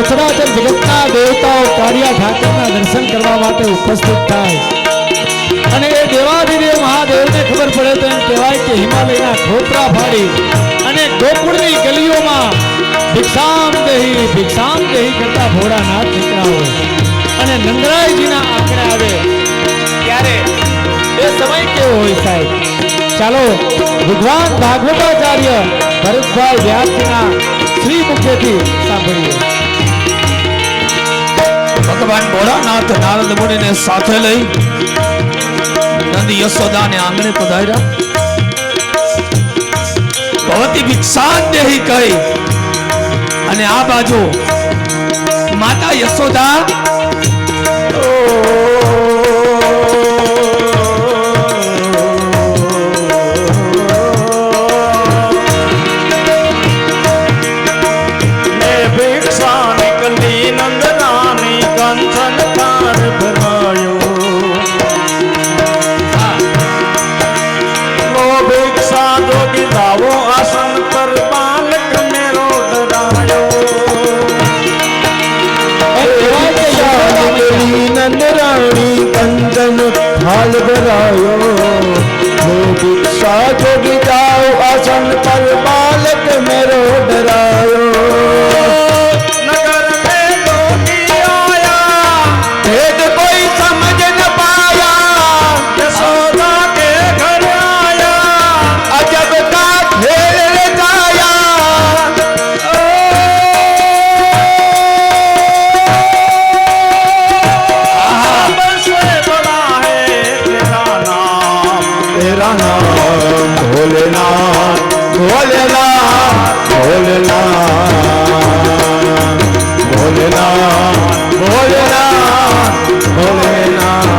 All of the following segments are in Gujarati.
સચરાચર જગતના દેવતાઓ કાળિયા ઠાકરના દર્શન કરવા માટે ઉપસ્થિત થાય અને એ દેવાધિદેવ મહાદેવને ખબર પડે તો એમ કહેવાય કે હિમાલયના ખોપરા ફાડી અને ગોકુળની ગલીઓમાં ભિક્ષામ દેહી કરતા ભોળાનાથ નીકળ્યા હોય અને નંદરાયજીના આંગણે આવે ત્યારે એ સમય કેવો હોય સાહેબ? ચાલો ભગવાન ભાગવતાચાર્ય ભરતભાઈ વ્યાસજીના શ્રી મુખેથી સાંભળીએ। ભગવાન ભોળાનાથ નારદ મુનિને સાથે લઈ નંદ યશોદાને આંગણે પધાર્યા। ભવતી ભિક્ષાન દેહી કહી અને આ બાજુ માતા યશોદા हाल भरायो भिक्षा जोगी जाओ आसन पर बालक मेरो डरायो नगर में जोगी आया भेद कोई समझ न पाया यशोदा के घर आया अजब का खेल रचाया तेरा नाम भोलेनाथ भोलेनाथ भोलेनाथ भोलेनाथ भोलेनाथ भोलेनाथ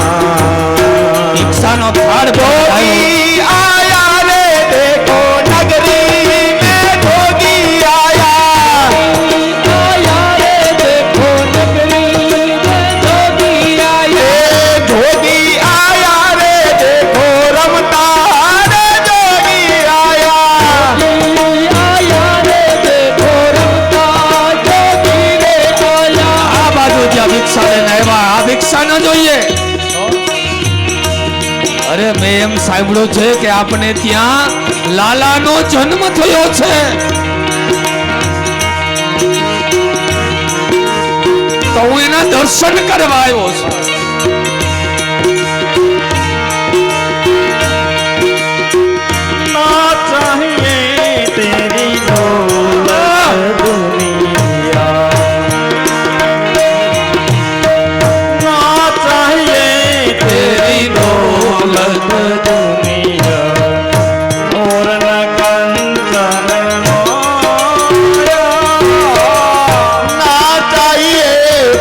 ભિક્ષાનો થાળ जोगी आया रे देखो नगरी में जोगी आया रे देखो नगरी में जोगी आया जोगी आया रे देखो रमता रे जोगी आया रे देखो रमता जोगी रे आया। આ બાજુ જ્યાં ભિક્ષા લઈને આવ્યા આ ભિક્ષા ન જોઈએ। અરે મેં એમ સાંભળ્યું છે કે આપણે ત્યાં લાલાનો જન્મ થયો છે તો હું એના દર્શન કરવા આવ્યો છું। ना चाहिए तेरी दौलत दुनिया ना चाहिए तेरी दौलत दुनिया और न कंचन माया ना चाहिए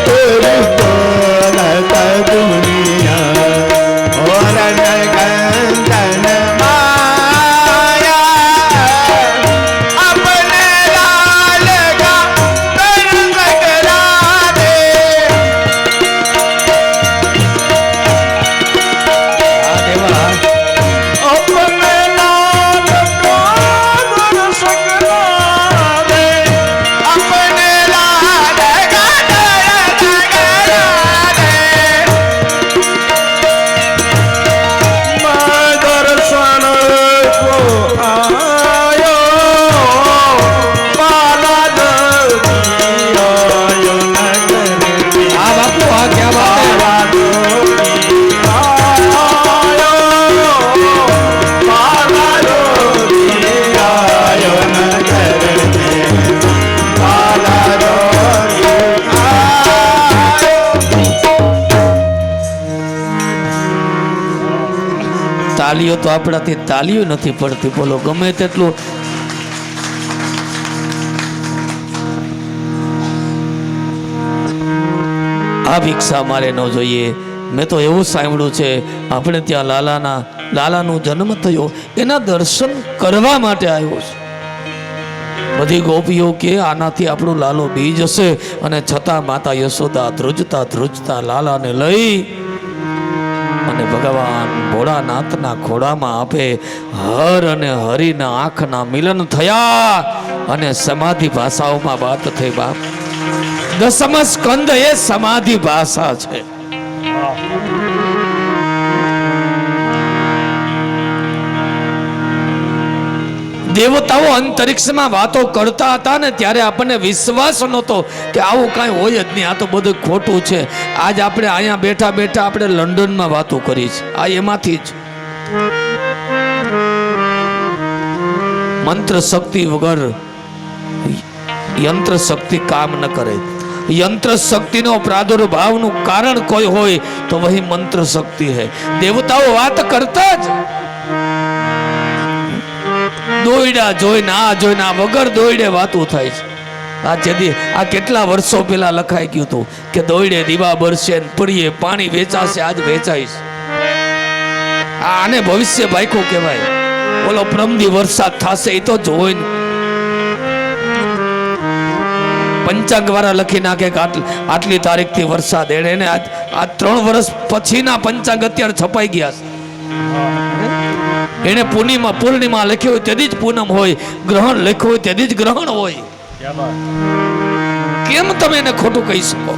तेरी दौलत दुनिया और न कंचन તાલીઓ તો આપણાથી તાલીઓ નથી પડતી બોલો ગમે તેટલું આ ભિક્ષા મારે ન જોઈએ। મેં તો એવું સાંભળ્યું છે આપણે ત્યાં લાલાનો જન્મ થયો એના દર્શન કરવા માટે આવ્યો છે। બધી ગોપીઓ કે આનાથી આપણો લાલો બી જશે અને છતાં માતા યશોદા ધ્રુજતા ધ્રુજતા લાલાને લઈ અને ભગવાન ભોળાનાથના ખોળામાં આપે હર અને હરિના આંખના મિલન થયા અને સમાધિ ભાષાઓમાં વાત થઈ બાપ। દસમ સ્કંદ એ સમાધિ ભાષા છે. દેવતાઓ અંતરિક્ષમાં વાતો કરતા હતા ને ત્યારે આપણને વિશ્વાસ નહોતો કે આવું કાંઈ હોય જ નહીં, આ તો બધું ખોટું છે. આજ આપણે અહીંયા બેઠા બેઠા આપણે લંડનમાં વાતો કરી છે, આ એમાંથી જ. મંત્ર શક્તિ વગર યંત્ર શક્તિ કામ ન કરે. યંત્ર શક્તિનો પ્રાદુર્ભાવનું કારણ કોઈ હોય તો વહી મંત્ર શક્તિ है. દેવતાઓ વાત કરતા જ દોયડા જોઈને આ જોઈને આ વગર દોયડે વાતું થાય છે. આ કેટલા વર્ષો પહેલા લખાઈ ગયું હતું કે દોયડે દીવા બરશે ને પડીએ પાણી વેચાશે, આજ વેચાય છે. આને ભવિષ્ય ભાઈકો કહેવાય. બોલો પ્રમદી વરસાદ થશે એ તો જોઈને પંચાંગ વાળા લખી નાખે કે આટલી તારીખથી વરસાદ. એને આ 3 વર્ષ પછીના પંચાંગ અત્યારે છપાઈ ગયા છે. એને પૂર્ણિમા લખ્યો હોય તેથી જ પૂનમ હોય, ગ્રહણ લખ્યું હોય તેથી જ ગ્રહણ હોય. કેમ તમે એને ખોટું કહી શકો?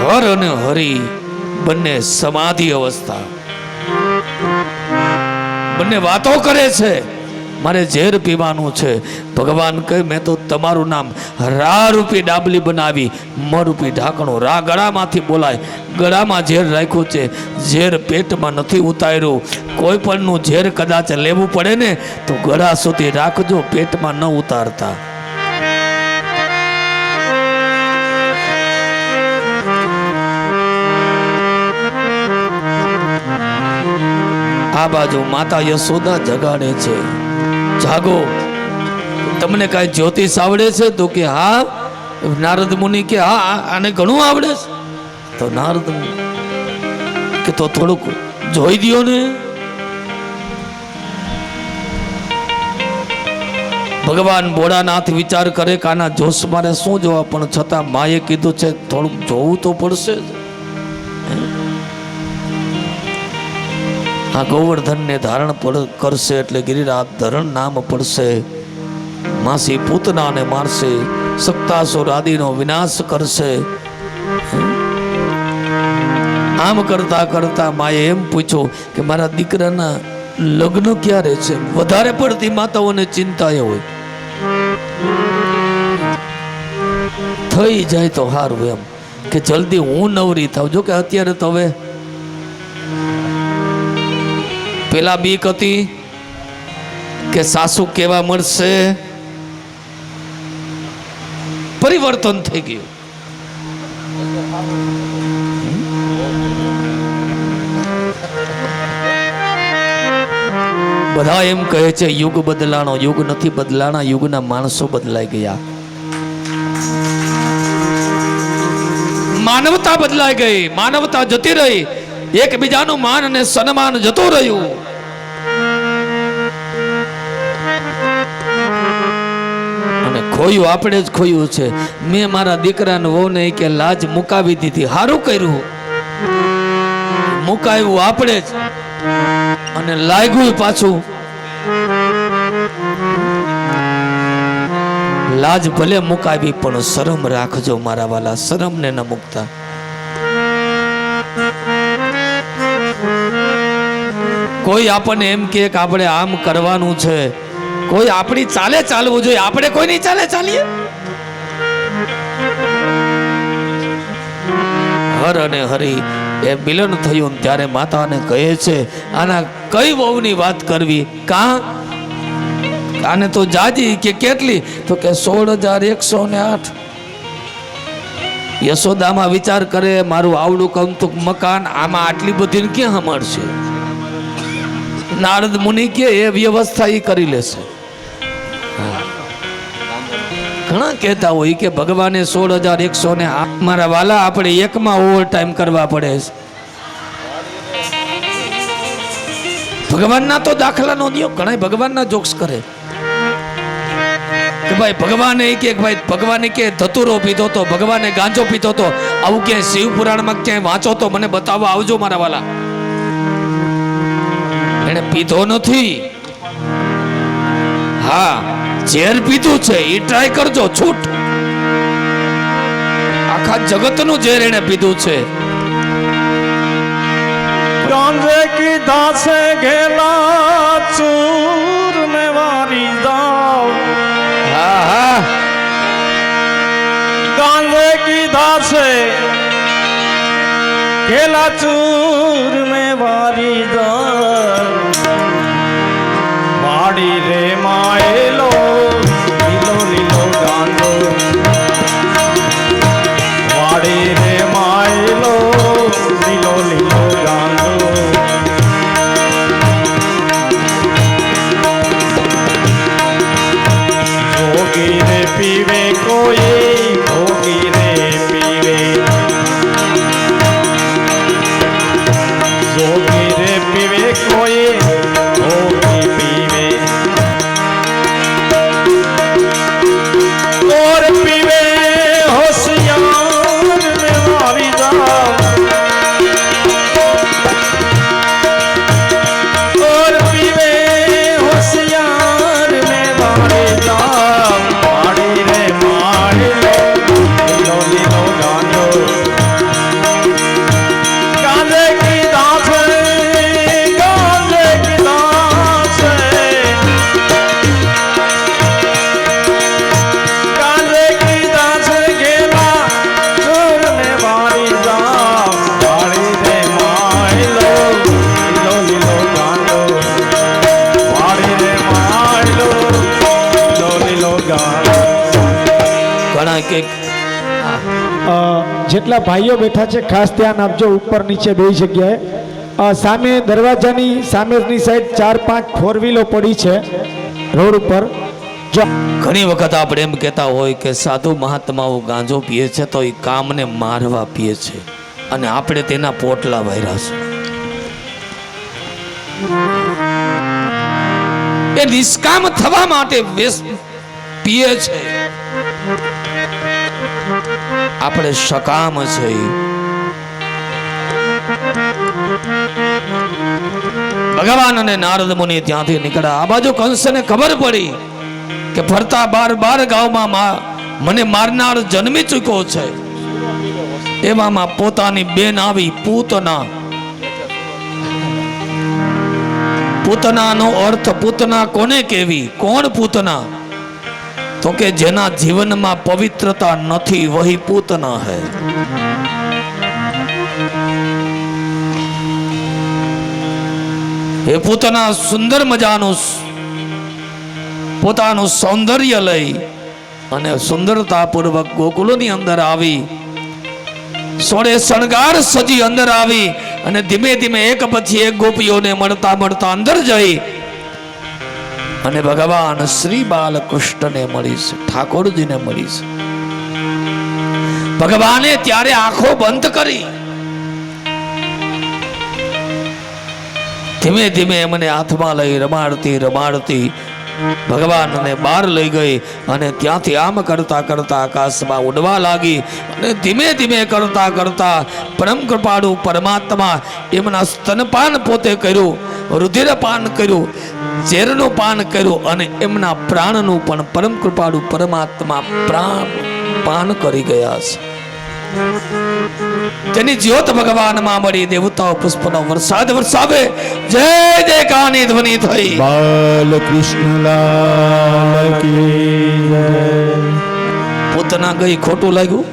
હર અને હરી બંને સમાધિ અવસ્થા, બંને વાતો કરે છે. મારે ઝેર પીવાનું છે. ભગવાન કહે મેં તો તમારું નામ રા રૂપી ડાબલી બનાવી, મ રૂપી ઢાંકણું. રા ગળામાંથી બોલાય, ગળામાં ઝેર રાખ્યું છે, ઝેર પેટમાં નથી ઉતાર્યું. કોઈ પણનું ઝેર કદાચ લેવું પડે ને તો ગળા સુધી રાખજો, પેટમાં ન ઉતારતા. આ બાજુ માતા યશોદા જગાડે છે, જાગો, તમને કાંઈ જ્યોતિષ આવડે છે? તો કે હા. નારદ મુનિ કે હા આને ઘણું આવડે છે. તો નારદ કે તો થોડુંક જોઈ દ્યો ને. ભગવાન ભોળાનાથ વિચાર કરે કે આના જોશ મારે શું જોવા, પણ છતાં માએ કીધું છે થોડુંક જોવું તો પડશે. આ ગોવર્ધન ને ધારણ કરશે એટલે ગિરિરાજ ધરણ નામ પડશે. માસી પૂતનાને મારશે, સપ્તાસુર આદિનો વિનાશ કરશે. આમ કરતા કરતા માએ એમ પૂછ્યું કે મારા દીકરાના લગ્ન ક્યારે છે? વધારે પડતી માતાઓને ચિંતા એ હોય, થઈ જાય તો સારું એમ કે જલ્દી હું નવરી થાવ. જો કે અત્યારે તો હવે પેલા બીક હતી કે સાસુ કેવા મળશે, પરિવર્તન થઈ ગયું. બધા એમ કહે છે યુગ બદલાણો, યુગ નથી બદલાણા, યુગના માણસો બદલાઈ ગયા. માનવતા બદલાઈ ગઈ, માનવતા જતી રહી, એકબીજાનું માન અને સન્માન જતું રહ્યું. અને ખોયું આપણે જ ખોયું છે. મેં મારા દીકરાને વહુને કે લાજ મુકાવી દીધી, સારું કર્યું. મુકાવ્યું આપણે જ અને લાગ્યું પાછું. લાજ ભલે મુકાવી પણ શરમ રાખજો મારા વાલા, શરમ ને ન મુકતા. કોઈ આપણને એમ કે આપણે આમ કરવાનું છે, કોઈ આપણી ચાલે ચાલવું જોઈએ, આપણે કોઈની ચાલે ચાલીએ. હર અને હરી એ મિલન થયું ત્યારે માતાને કહે છે આના કઈ વહુની વાત કરવી? કા આને તો જાજી કે કેટલી? તો કે 16,108. યશોદામાં વિચાર કરે મારું આવડું કમતુક મકાન, આમાં આટલી બધી ક્યાં મળશે? નારદ મુનિ કે એ વ્યવસ્થા એ કરી લેશે. ઘણા કહેતા હોય કે ભગવાને 16,108. મારા વાલા આપણે એકમાં ઓવર ટાઈમ કરવા પડે છે. ભગવાનના તો દાખલા નો દો. ઘણા ભગવાનના જોક્સ કરે કે ભાઈ ભગવાને કે ભાઈ ભગવાને કે ધતુરો પીધો તો, ભગવાને ગાંજો પીધો તો, આવું ક્યાંય શિવ પુરાણમાં ક્યાંય વાંચો તો મને બતાવવા આવજો મારા વાલા. એને પીધો નથી. હા, ઝેર પીધું છે એ ટ્રાય કરજો, છૂટ. આખા જગતનું ઝેર એને પીધું છે. ગાંજે કીધા છે ઘેલા ચૂર ને વારી જાઓ. હા હા, ગાંજે કીધા છે ઘેલા ચૂર ને વારી જાઓ. વાડી રે માયેલો લીલો લીલો ગાંજો. વાડી રે માયેલો લીલો લીલો ગાંજો. ભોગી રે પીવે કોઈ, ભોગી રે પીવે. ભોગી રે પીવે કોઈ, ભોગી પીવે. और पीवे होशियार में मारी जाओ. और पीवे होशियार में मारी जाओ. मारी रे मारी लो लीलो गांजो. गांजे की दास गांजे की दास. गांजे की दास गेला चूर ने मारी जाओ. वाड़ी रे मायलो लीलो लीलो गांजो. वाड़ी रे मायलो लीलो लीलो गांजो. ઘણા કે જેટલા ભાઈઓ બેઠા છે ખાસ ધ્યાન આપજો, ઉપર નીચે બે જગ્યાએ. સામે દરવાજાની સામેની સાઈડ 4-5 ફોર વ્હીલો પડી છે રોડ ઉપર. જો ઘણી વખત આપણે એમ કહેતા હોય કે સાધુ મહાત્માઓ ગાંજો પીએ છે તો એ કામને મારવા પીએ છે, અને આપણે તેના પોટલા વાર્યા છે. એ નિષ્કામ થવા માટે પીએ છે. આપણે સકામ છે. ભગવાન અને નારદ મુનિ ત્યાંથી નીકળ્યા. આ બાજુ કંસને ખબર પડી કે ફરતા 12 ગામમાં મને મારનાર જન્મી ચૂક્યો છે. એવામાં પોતાની બેન આવી પૂતના. પૂતનાનો અર્થ પૂતના કોને કહેવી? કોણ પૂતના? તો કે જેના જીવનમાં પવિત્રતા નથી વહી પૂતના હૈ. એ પૂતના સુંદર મજાનું પોતાનું સૌંદર્ય લઈ અને સુંદરતાપૂર્વક ગોકુળની અંદર આવી, સોળે શણગાર સજી અંદર આવી અને ધીમે ધીમે એક પછી એક ગોપીઓને મળતા મળતા અંદર જઈ અને ભગવાન શ્રી બાલકૃષ્ણને મળી છે, ઠાકોરજીને મળી છે. ભગવાને ત્યારે આંખો બંધ કરી, ધીમે ધીમે એમને હાથમાં લઈ રમાડતી રમાડતી ભગવાનને બહાર લઈ ગઈ અને ત્યાંથી આમ કરતા કરતા આકાશમાં ઉડવા લાગી. અને ધીમે ધીમે કરતા કરતા પરમ કૃપાળુ પરમાત્મા એમના સ્તનપાન પોતે કર્યું, રુધિરપાન કર્યું, ઝેરનું પાન કર્યું અને એમના પ્રાણનું પણ પરમ કૃપાળુ પરમાત્મા પ્રાણ પાન કરી ગયા છે. તેની જ્યોત ભગવાનમાં મળી. દેવતાઓ પુષ્પનો વરસાદ વરસાવે. જય જયકારની ધ્વનિ થઈ. બાલકૃષ્ણ લાલ કી જય. પૂતના ગઈ, ખોટું લાગ્યું?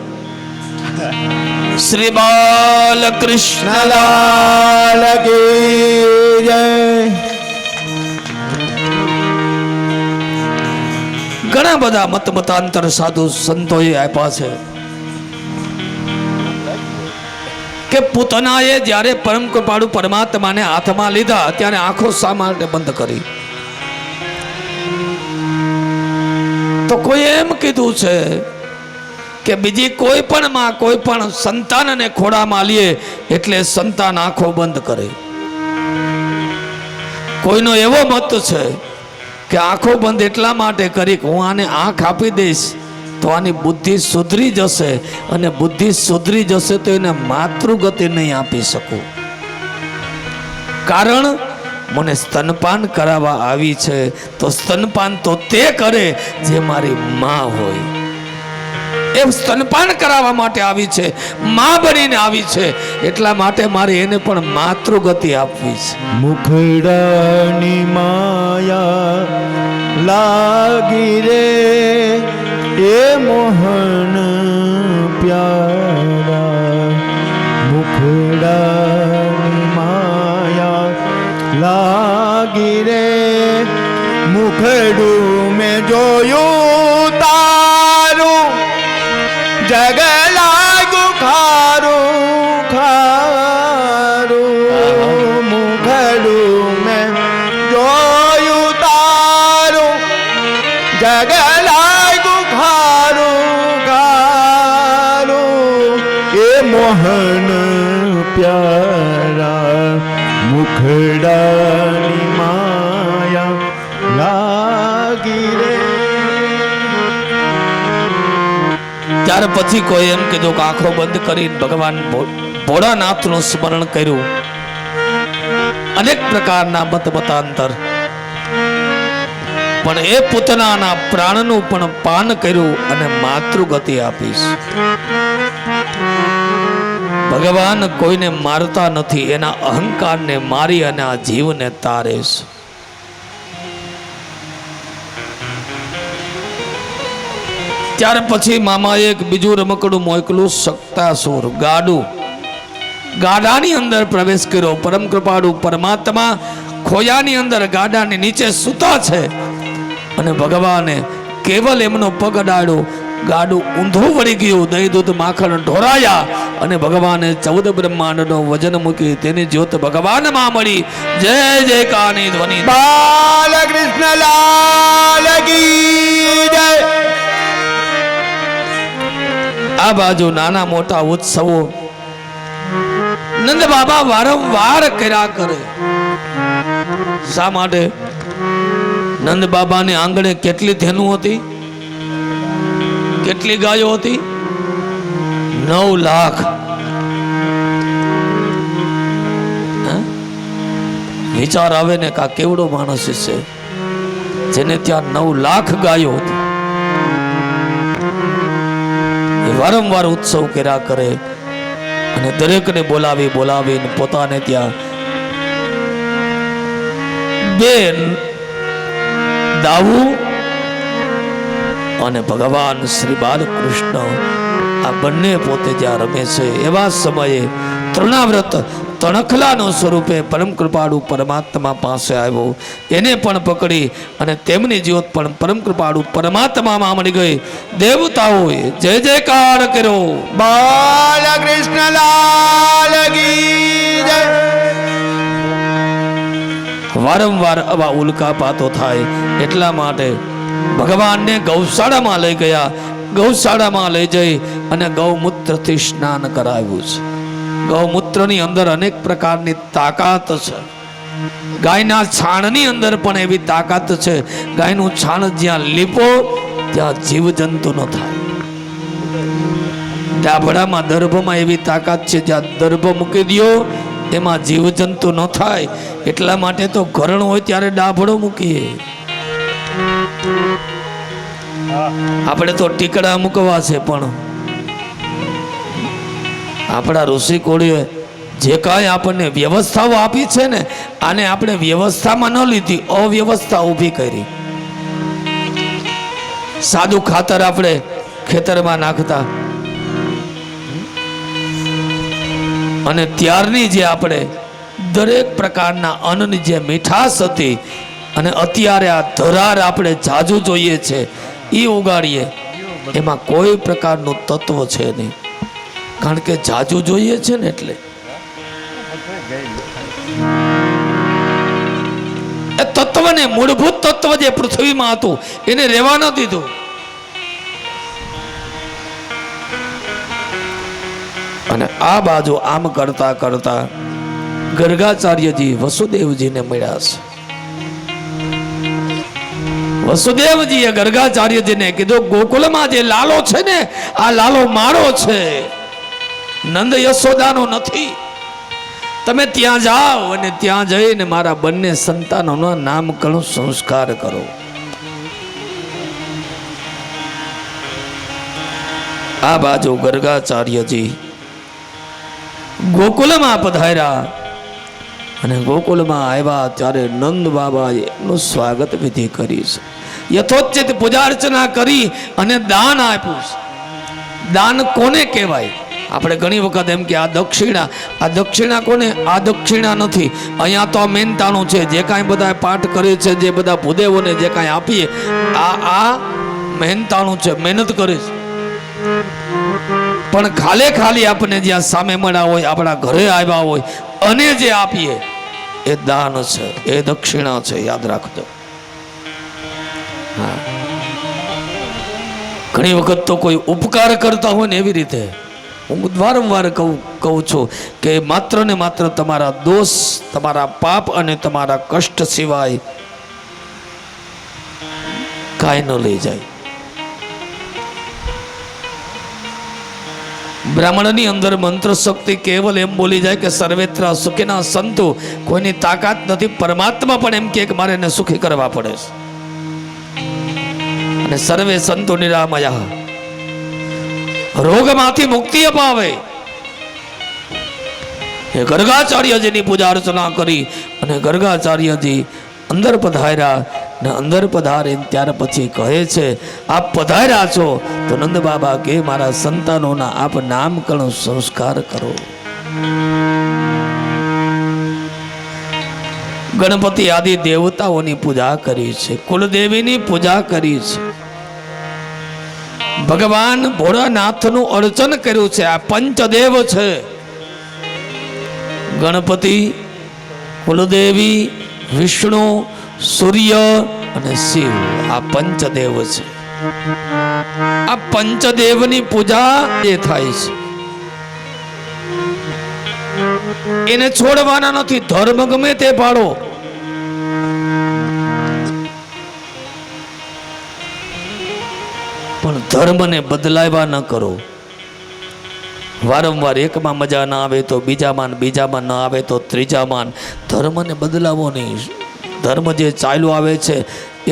શ્રી બાલકૃષ્ણ લાલ કી જય. ઘણા બધા મતાંતર સાધુ સંતોએ આપ્યા છે કે પૂતનાએ જ્યારે પરમ કૃપાળુ પરમાત્માને હાથમાં લીધા ત્યારે આંખો શા માટે બંધ કરી? તો કોઈ એમ કીધું છે કે બીજી કોઈ પણ માં કોઈ પણ સંતાનને ખોળામાં લે એટલે સંતાન આંખો બંધ કરે. કોઈનો એવો મત છે કે આંખો બંધ એટલા માટે કરી કે હું આને આંખ આપી દઈશ તો આની બુદ્ધિ સુધરી જશે, અને બુદ્ધિ સુધરી જશે તો એને માતૃગતિ નહીં આપી શકું. કારણ મને સ્તનપાન કરાવવા આવી છે તો સ્તનપાન તો તે કરે જે મારી માં હોય. એ સ્તનપાન કરાવવા માટે આવી છે, માં બનીને આવી છે, એટલા માટે મારે એને પણ માતૃગતિ આપવી છે. મુખડાની માયા લાગી રે એ મોહન પ્યારા. મુખડાની માયા લાગી રે મુખડું મેં જોયું તારું જગ લાગુ ખારું ખારું. મુખડું મેં જોયું તારું જગ લાગુ ખારું ખારું. એ મોહન પ્યારા મુખડાની માયા લાગી રે. ત્યાર પછી કોઈ એમ કીધું કે આંખો બંધ કરી ભગવાન ભોળાનાથનું સ્મરણ કર્યું. અનેક પ્રકારના મત મતાંતર, પણ એ પૂતનાના પ્રાણનું પણ પાન કર્યું અને માતૃગતિ આપીશ. ભગવાન કોઈને મારતા નથી, એના અહંકારને મારી અને આ જીવને તારે છે. ત્યાર પછી મામાએ એક બીજું રમકડું મોકલું, સક્તાસુર ગાડું. ગાડાની અંદર પ્રવેશ કર્યો. પરમ કૃપાળુ પરમાત્મા ખોયાની અંદર ગાડાની નીચે સૂતા છે અને ભગવાને કેવલ એમનો પગ અડાડ્યો, ગાડું ઊંધું વળી ગયું. દહીં દૂધ માખણ ઢોરાયા અને ભગવાને 14 બ્રહ્માંડનો વજન મૂકી તેની જ્યોત ભગવાનમાં મળી. જય જય કાની ધ્વનિ. બાલકૃષ્ણ લાલ કી જય. આ બાજુ નાના મોટા ઉત્સવો નંદ બાબા વારંવાર કર્યા કરે. શા માટે? નંદ બાબાની આંગણે કેટલી ધેનું હતી, કેટલી ગાયો હતી? 9 લાખ. વિચાર આવે ને કા કેવડો માણસ છે જેને ત્યાં 9 લાખ ગાયો હતી. વારંવાર ઉત્સવ કર્યા કરે અને દરેકને બોલાવીને પોતાને ત્યાં બેન દાવું અને ભગવાન શ્રી બાલકૃષ્ણ આ બંને પોતે જ્યાં રમે છે એવા સમયે તૃણાવ્રત તણખલાનો સ્વરૂપે પરમ કૃપાળુ પરમાત્મા પાસે આવ્યો. એને પણ પકડી અને તેમની જ્યોત પણ પરમ કૃપાળુ પરમાત્મામાં મળી ગઈ. દેવતાઓએ જય જયકાર કર્યો. બાલકૃષ્ણ લાલ કી જય. વારંવાર આવા ઉલ્કાપાતો થાય એટલા માટે ભગવાનને ગૌશાળામાં લઈ ગયા. ગૌશાળામાં લઈ જઈ અને ગૌમૂત્રથી સ્નાન કરાવ્યું છે. ગૌમૂત્રની અંદર અનેક પ્રકારની તાકાત છે. ગાયના છાણની અંદર પણ એવી તાકાત છે. ગાયનું છાણ જ્યાં લીપો ત્યાં જીવજંતુ ન થાય. ડાભડામાં દર્ભમાં એવી તાકાત છે, જ્યાં દર્ભ મૂકી દો એમાં જીવજંતુ ન થાય. એટલા માટે તો ઘરણ હોય ત્યારે ડાભડો મૂકીએ. આપણે તો ટીકડા મૂકવા છે, પણ આપણા ઋષિ કોળીએ જે કાંઈ આપણને વ્યવસ્થાઓ આપી છે ને, આને આપણે વ્યવસ્થામાં ન લીધી, અવ્યવસ્થા ઊભી કરી. સાદું ખાતર આપણે ખેતરમાં નાખતા અને ત્યારની જે આપણે દરેક પ્રકારના અન્નની જે મીઠાશ હતી અને અત્યારે આ ધરાર આપણે જાજુ જોઈએ છે એ ઉગાડીએ, એમાં કોઈ પ્રકારનું તત્વ છે નહીં. કારણ કે જાજુ જોઈએ છે ને એટલે એ તત્વને, મૂળભૂત તત્વ જે પૃથ્વીમાં હતું એને રહેવા ન દીધું. અને આ બાજુ આમ કરતા કરતા ગર્ગાચાર્યજી વસુદેવજીને મળ્યા છે. વસુદેવજીએ ગર્ગાચાર્યજીને કીધું, ગોકુલમાં જે લાલો છે ને, આ લાલો મારો છે, નંદ યશોદાનો નથી. તમે ત્યાં જાઓ અને ત્યાં જઈને મારા બંને સંતાનોના નામકરણ સંસ્કાર કરો. આ બાજુ ગર્ગાચાર્યજી ગોકુલમાં પધાર્યા અને ગોકુલમાં આવ્યા ત્યારે નંદ બાબાએ એનું સ્વાગત વિધિ કરી છે. યથોચિત પૂજા અર્ચના કરી અને દાન આપ્યું છે. દાન કોને કહેવાય? આપણે ઘણી વખત એમ કે આ દક્ષિણા કોને? આ દક્ષિણા નથી. અહીંયા તો મહેનતાણું છે. જે કાંઈ બધા પાઠ કરે છે, જે બધા ભૂદેવોને જે કાંઈ આપીએ, આ મહેનતાણું છે, મહેનત કરે છે. પણ ખાલી આપણને જ્યાં સામે મળ્યા હોય, આપણા ઘરે આવ્યા હોય અને જે આપીએ એ દાન છે, એ દક્ષિણા છે. યાદ રાખજો. હા, ઘણી વખત તો કોઈ ઉપકાર કરતા હોય ને એવી રીતે હું વારંવાર કહું છું કે માત્ર ને માત્ર તમારા દોષ, તમારા પાપ અને તમારા કષ્ટ સિવાય કાંઈ ન લઈ જાય. બ્રાહ્મણની અંદર મંત્ર શક્તિ કેવલ એમ બોલી જાય કે સર્વેત્ર સુખીના સંતો. કોઈની તાકાત નથી. પરમાત્મા પણ એમ કે મારે એને સુખી કરવા પડે છે. અને સર્વે સંતો નિરામયા, રોગમાંથી મુક્તિ અપાવે. એ ગર્ગાચાર્યજીની પૂજા અર્ચના કરી અને ગર્ગાચાર્યજી અંદર પધાર્યા. ને અંદર પધારે ત્યાર પછી કહે છે, આપ પધાર્યા છો તો નંદ બાબા કે મારા સંતાનોના આપ નામકરણ સંસ્કાર કરો. ગણપતિ આદિ દેવતાઓની પૂજા કરી છે, કુલદેવીની પૂજા કરી છે, ભગવાન ભોળાનાથનું અર્ચન કર્યું છે. આ પંચદેવ છે: ગણપતિ, કુલદેવી, વિષ્ણુ, સૂર્ય અને શિવ. આ પંચદેવ છે. આ પંચદેવની પૂજા એ થાય છે. એને છોડવાના નથી. ધર્મ ગમે તે પાડો, પણ ધર્મને બદલાવા ન કરો. વારંવાર એકમાં મજા ના આવે તો બીજામાં ના આવે તો ત્રીજામાં. ધર્મને બદલાવો નહીં. ધર્મ જે ચાલ્યો આવે છે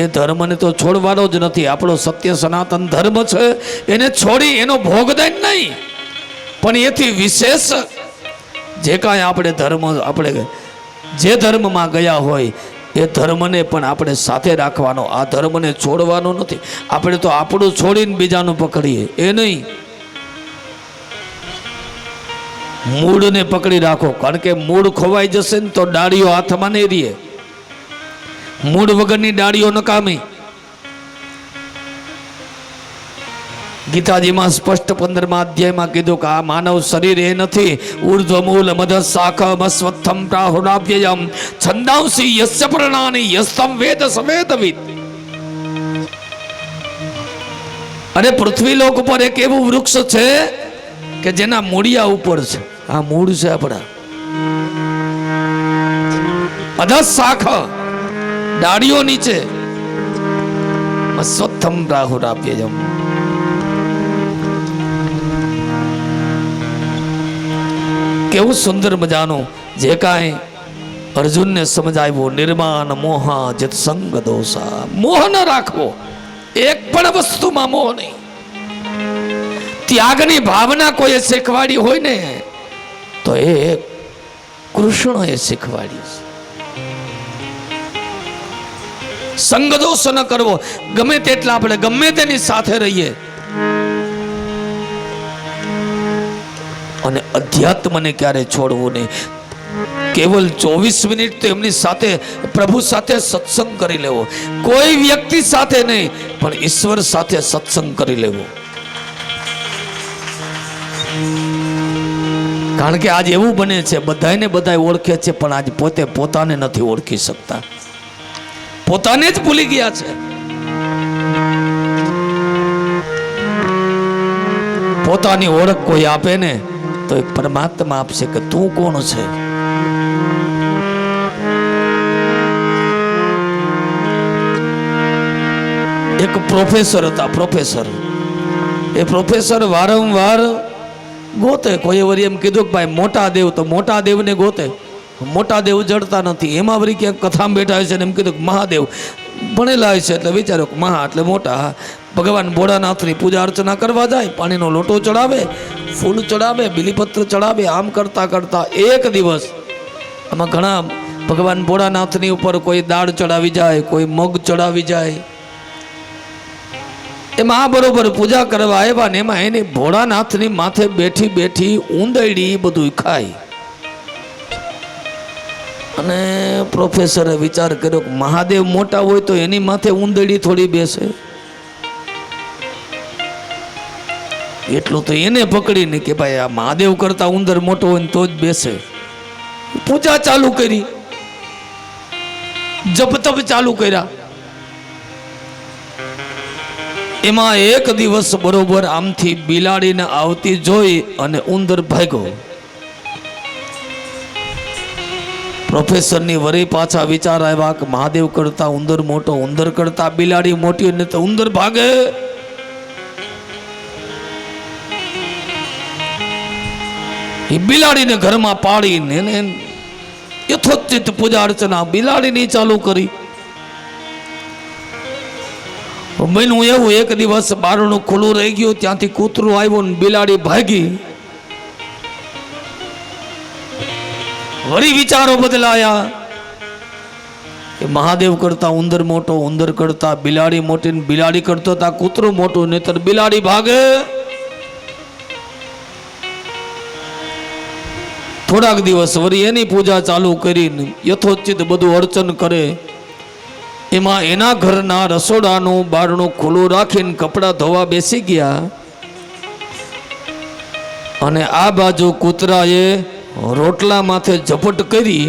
એ ધર્મને તો છોડવાનો જ નથી. આપણો સત્ય સનાતન ધર્મ છે, એને છોડી એનો ભોગ દઈ નહીં, પણ એથી વિશેષ જે કાંઈ આપણે જે ધર્મમાં ગયા હોય એ ધર્મને પણ આપણે સાથે રાખવાનો. આ ધર્મને છોડવાનો નથી. આપણે તો આપણું છોડીને બીજાનું પકડીએ એ નહીં. મૂળને પકડી રાખો, કારણ કે મૂળ ખોવાઈ જશે ને તો ડાળીઓ હાથમાં નહીં રહે. મૂળ વગરની ડાળીઓ નકામી. ગીતાજીમાં સ્પષ્ટ 15મા અધ્યાયમાં કીધું કે આ માનવ શરીર એ નથી. ઉર્ધ્વમૂલ મધ શાખમ અશ્વત્થમ પ્રાહુરાવ્યયમ છંદાંસી યસ્ય પ્રણાની યસ્તમ વેદ સવેદવિદ. અને પૃથ્વીલોક ઉપર એક એવું વૃક્ષ છે કે જેના મૂળિયા ઉપર છે. આ મૂળ છે આપણા. અધ શાખા ડાળીઓ નીચે અશ્વત્થમ પ્રાહુરાવ્યયમ. કેવું સુંદર મજાનું જે કાંઈ અર્જુનને સમજાવ્યું. નિર્માણ મોહા જિત સંગ દોષા. મોહ ન રાખવો, એક પણ વસ્તુમાં મોહ નહીં. ત્યાગની ભાવના કોઈએ શીખવાડી હોય ને તો એ કૃષ્ણએ શીખવાડી. સંગ દોષ ન કરવો. ગમે તેટલા આપણે ગમે તેની સાથે રહીએ, અને અધ્યાત્મને ક્યારે છોડવું નહીં. કેવલ 24 મિનિટ તો એમની સાથે, પ્રભુ સાથે સત્સંગ કરી લેવો. કોઈ વ્યક્તિ સાથે નહીં, પણ ઈશ્વર સાથે સત્સંગ કરી લેવો. કારણ કે આજ એવું બને છે, બધાને બધા ઓળખે છે, પણ આજ પોતે પોતાને નથી ઓળખી શકતા. પોતાને જ ભૂલી ગયા છે. પોતાની ઓળખ કોઈ આપે ને તો એક પરમાત્મા આપશે કે તું કોણ છે. એક પ્રોફેસર હતા. એ પ્રોફેસર વારંવાર ગોતે. કોઈ વળી એમ કીધું કે ભાઈ મોટા દેવ, તો મોટા દેવને ગોતે. મોટા દેવ જડતા નથી. એમાં વળી ક્યાંક કથામાં બેઠા હોય છે ને એમ કીધું કે મહાદેવ ભણેલા હોય છે એટલે વિચાર્યો કે મહા એટલે મોટા. ભગવાન ભોળાનાથની પૂજા અર્ચના કરવા જાય, પાણીનો લોટો ચડાવે, ફૂલ ચડાવે, બિલીપત્ર ચડાવે. આમ કરતા કરતા એક દિવસ આમાં ઘણા ભગવાન ભોળાનાથની ઉપર કોઈ દાળ ચડાવી જાય, કોઈ મગ ચડાવી જાય. એમાં આ બરોબર પૂજા કરવા આવ્યા ને એમાં એની ભોળાનાથની માથે બેઠી બેઠી ઊંદરડી બધું ખાય. અને પ્રોફેસરે વિચાર કર્યો કે મહાદેવ મોટા હોય તો એની માથે ઊંદરડી થોડી બેસે. એટલું તો એને પકડીને કે ભાઈ આ મહાદેવ કરતા ઉંદર મોટો હોય ને તો જ બેસે. પૂજા ચાલુ કરી, જપ તપ ચાલુ કર્યા. એમાં એક દિવસ બરોબર આમથી બિલાડીને આવતી જોઈ અને ઉંદર ભાગ્યો. પ્રોફેસરની વરી પાછા વિચાર આવ્યા કે મહાદેવ કરતા ઉંદર મોટો, ઉંદર કરતા બિલાડી મોટી, ને તો ઉંદર ભાગે. એ બિલાડીને ઘરમાં પાડીને એને યથોચિત પૂજા અર્ચના બિલાડીની ચાલુ કરી. બન્યું એવું, એક દિવસ બારણું ખુલ્લું રહી ગયું, ત્યાંથી કૂતરું આવ્યું ને બિલાડી ભાગી. વળી વિચારો બદલાયા કે મહાદેવ કરતા ઉંદર મોટો, ઉંદર કરતા બિલાડી મોટી, ને બિલાડી કરતો તા કૂતરું મોટું, નહીતર બિલાડી ભાગે. થોડાક દિવસ વળી એની પૂજા ચાલુ કરીને યથોચિત બધું અર્ચન કરે. એમાં એના ઘરના રસોડાનું બારણું ખુલ્લું રાખીને કપડાં ધોવા બેસી ગયા. અને આ બાજુ કૂતરાએ રોટલા માથે ઝપટ કરી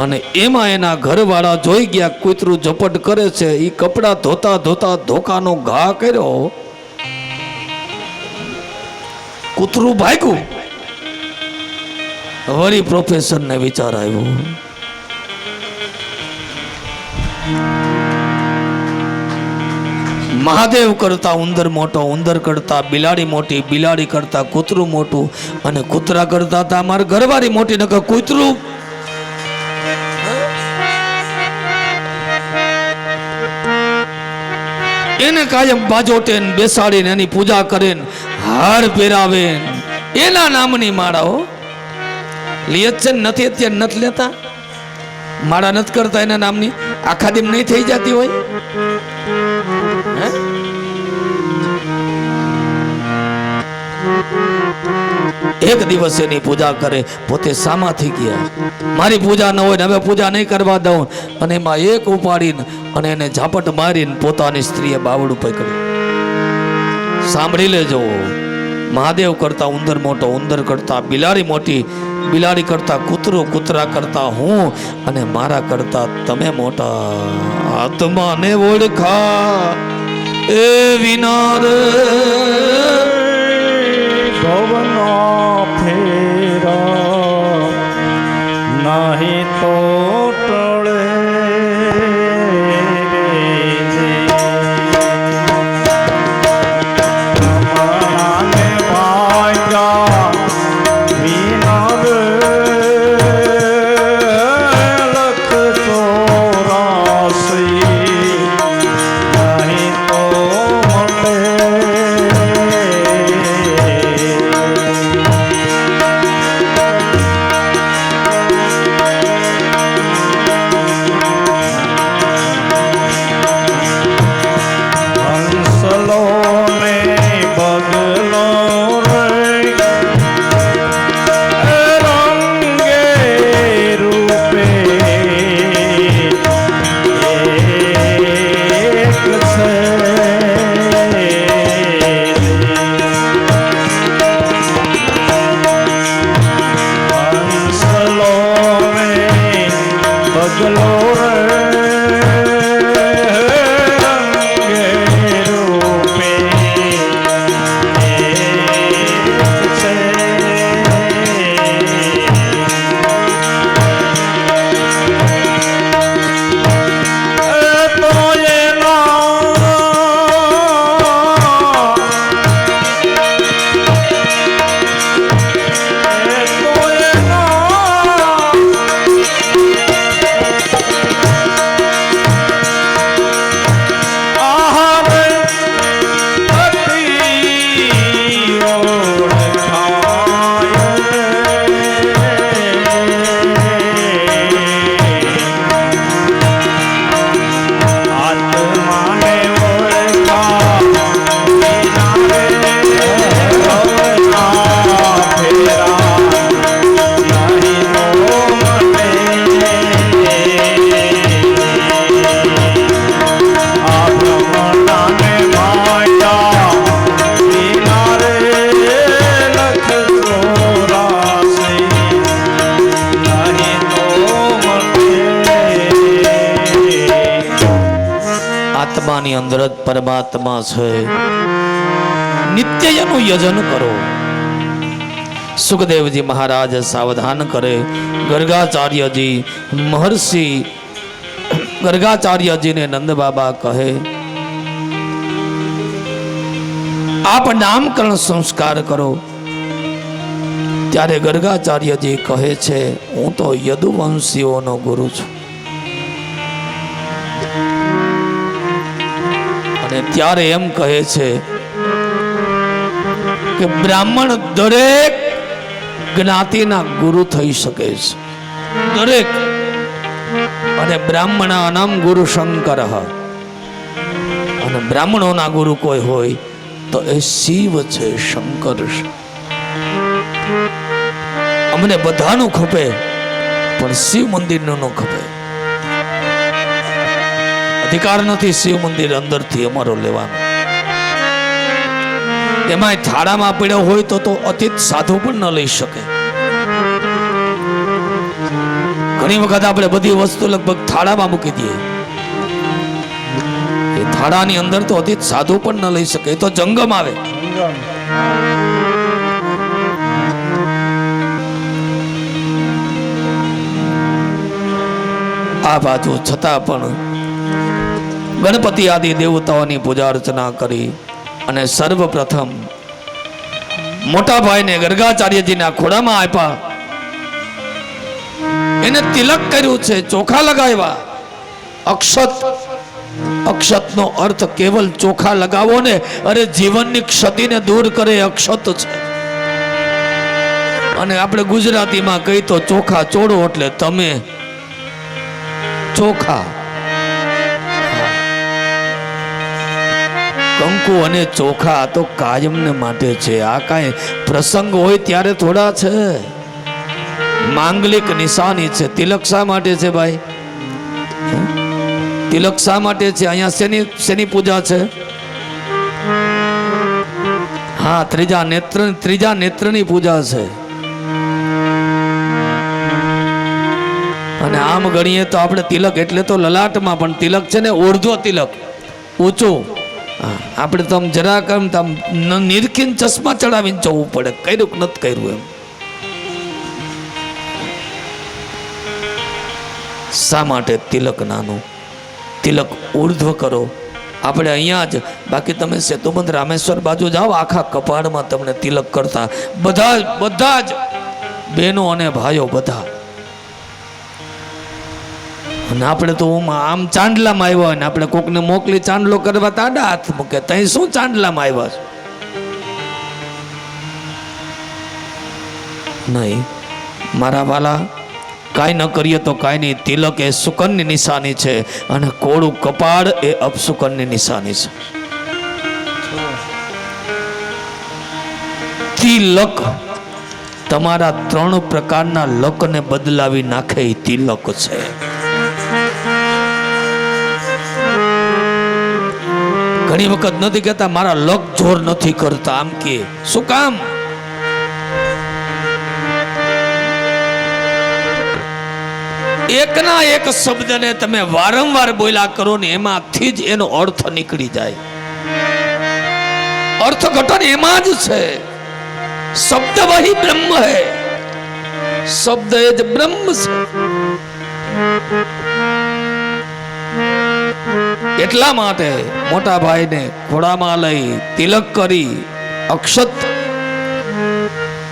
અને એમાં એના ઘરવાળા જોઈ ગયા કૂતરું ઝપટ કરે છે. એ કપડાં ધોતા ધોતા ધોકાનો ઘા કર્યો. કૂતરું ભાગ્યું. વળી પ્રોફેસરને વિચાર આવ્યો, મહાદેવ કરતા ઉંદર મોટો, ઉંદર કરતા બિલાડી મોટી, બિલાડી કરતા કૂતરું મોટું, અને કૂતરા કરતા તા મારી ઘરવાળી મોટી. નકર કૂતરું એને કાયમ બાજોટે બેસાડીને એની પૂજા કરે, હાર પહેરાવે, એના નામની માળાઓ લિયત છે. નથી અત્યારે નથી લેતા, માળા નથી કરતા એના નામની. આખા દિન નહીં થઈ જતી હોય. એક દિવસ એની પૂજા કરે, પોતે સામા થઈ ગયા. મારી પૂજા ન હોય ને હવે પૂજા નહીં કરવા દઉં. અને એમાં એક ઉપાડીને અને એને ઝાપટ મારીને પોતાની સ્ત્રીએ બાવડું પકડ્યું. સાંભળી લેજો, મહાદેવ કરતા ઉંદર મોટો, ઉંદર કરતા બિલાડી મોટી, બિલાડી કરતા કૂતરો, કૂતરા કરતા હું, અને મારા કરતા તમે મોટા. આત્માને ઓળખા એ વિનાર ભવનો ફેરા નહીં તો ટળે અમારાને ભાગ્યા વિનાર લખ ચોરાસી નહીં તો મળે અંદર જ પરમાત્મા છે. નિત્ય એનું યજન કરો. સુખદેવજી મહારાજ સાવધાન કરે. ગર્ગાચાર્યજી મહર્ષિ ગર્ગાચાર્યજીને નંદ બાબા કહે, આપ નામકરણ સંસ્કાર કરો. ત્યારે ગર્ગાચાર્યજી કહે છે, હું તો યદુવંશીઓનો ગુરુ છું. અને ત્યારે એમ કહે છે કે બ્રાહ્મણ દરેક જ્ઞાતિના ગુરુ થઈ શકે છે, દરેક. અને બ્રાહ્મણાનામ ગુરુ શંકર, અને બ્રાહ્મણોના ગુરુ કોઈ હોય તો એ શિવ છે, શંકર છે. અમને બધાનું ખપે, પણ શિવ મંદિરનું ન ખપે. અધિકાર નથી શિવ મંદિર અંદરથી અમારો લેવાનો. એમાંય થાળામાં પડ્યો હોય તો અતિત સાધુ પણ ન લઈ શકે. ઘણી વખત આપણે બધી વસ્તુ લગભગ થાળામાં મૂકી દઈએ. એ થાળાની અંદર તો અતિત સાધુ પણ ન લઈ શકે, તો જંગમ આવે. આ બાજુ છતાં પણ ગણપતિ આદિ દેવતાઓની પૂજા અર્ચના કરી અને સર્વપ્રથમ મોટા ભાઈને ગર્ગાચાર્યજીના ખોળામાં આપ્યા. એને તિલક કર્યું છે, ચોખા લગાવ્યા. અક્ષત, અક્ષતનો અર્થ કેવલ ચોખા લગાવો ને, અરે જીવનની ક્ષતિને દૂર કરે અક્ષત છે. અને આપણે ગુજરાતીમાં કહી તો ચોખા ચોડો એટલે તમે ચોખા. કંકુ અને ચોખા તો કાયમને માટે છે. આ કાંઈ પ્રસંગ હોય ત્યારે થોડા છે. માંગલિક નિશાની છે. તિલક શા માટે છે ભાઈ? તિલક શા માટે છે? અહીંયા શેની પૂજા છે? હા, ત્રીજા નેત્રની પૂજા છે. અને આમ ગણીએ તો આપણે તિલક એટલે તો લલાટમાં, પણ તિલક છે ને ઓર્ધ્વ તિલક, ઊંચું. આપણે તો આમ જરાક આમ નિરખીને ચશ્મા ચડાવીને જવું પડે, કર્યું કે નથી કર્યું એમ. શા માટે તિલક નાનું? તિલક ઉર્ધ્વ કરો. આપણે અહીંયા જ, બાકી તમે સેતુબંધ રામેશ્વર બાજુ જાઓ, આખા કપાળમાં તમને તિલક કરતા બધા જ બહેનો અને ભાઈઓ બધા. અને આપણે તો આમ ચાંદલામાં આવ્યા હોય ને આપણે કોકને મોકલી ચાંદલો કરવા તાડા હાથ મૂકે, તઈ શું ચાંદલામાં આવ્યા છે? નહીં મારા વાલા, કાંઈ ન કરીએ તો કાંઈ નહીં. તિલક એ સુકનની નિશાની છે અને કોળું કપાળ એ અપસુકનની નિશાની છે. તિલક તમારા 3 પ્રકારના લકને બદલાવી નાખે એ તિલક છે. ઘણી વખત નથી કહેતા મારા લક જોર નથી કરતા, આમ કે શું કામ? એકના એક શબ્દને તમે વારંવાર બોલ્યા કરો ને એમાંથી જ એનો અર્થ નીકળી જાય. અર્થઘટન એમાં જ છે. શબ્દ વહી બ્રહ્મ હૈ, શબ્દ એ જ બ્રહ્મ છે. એટલા માટે મોટા ભાઈને ઘોડામાં લઈ તિલક કરી અક્ષત,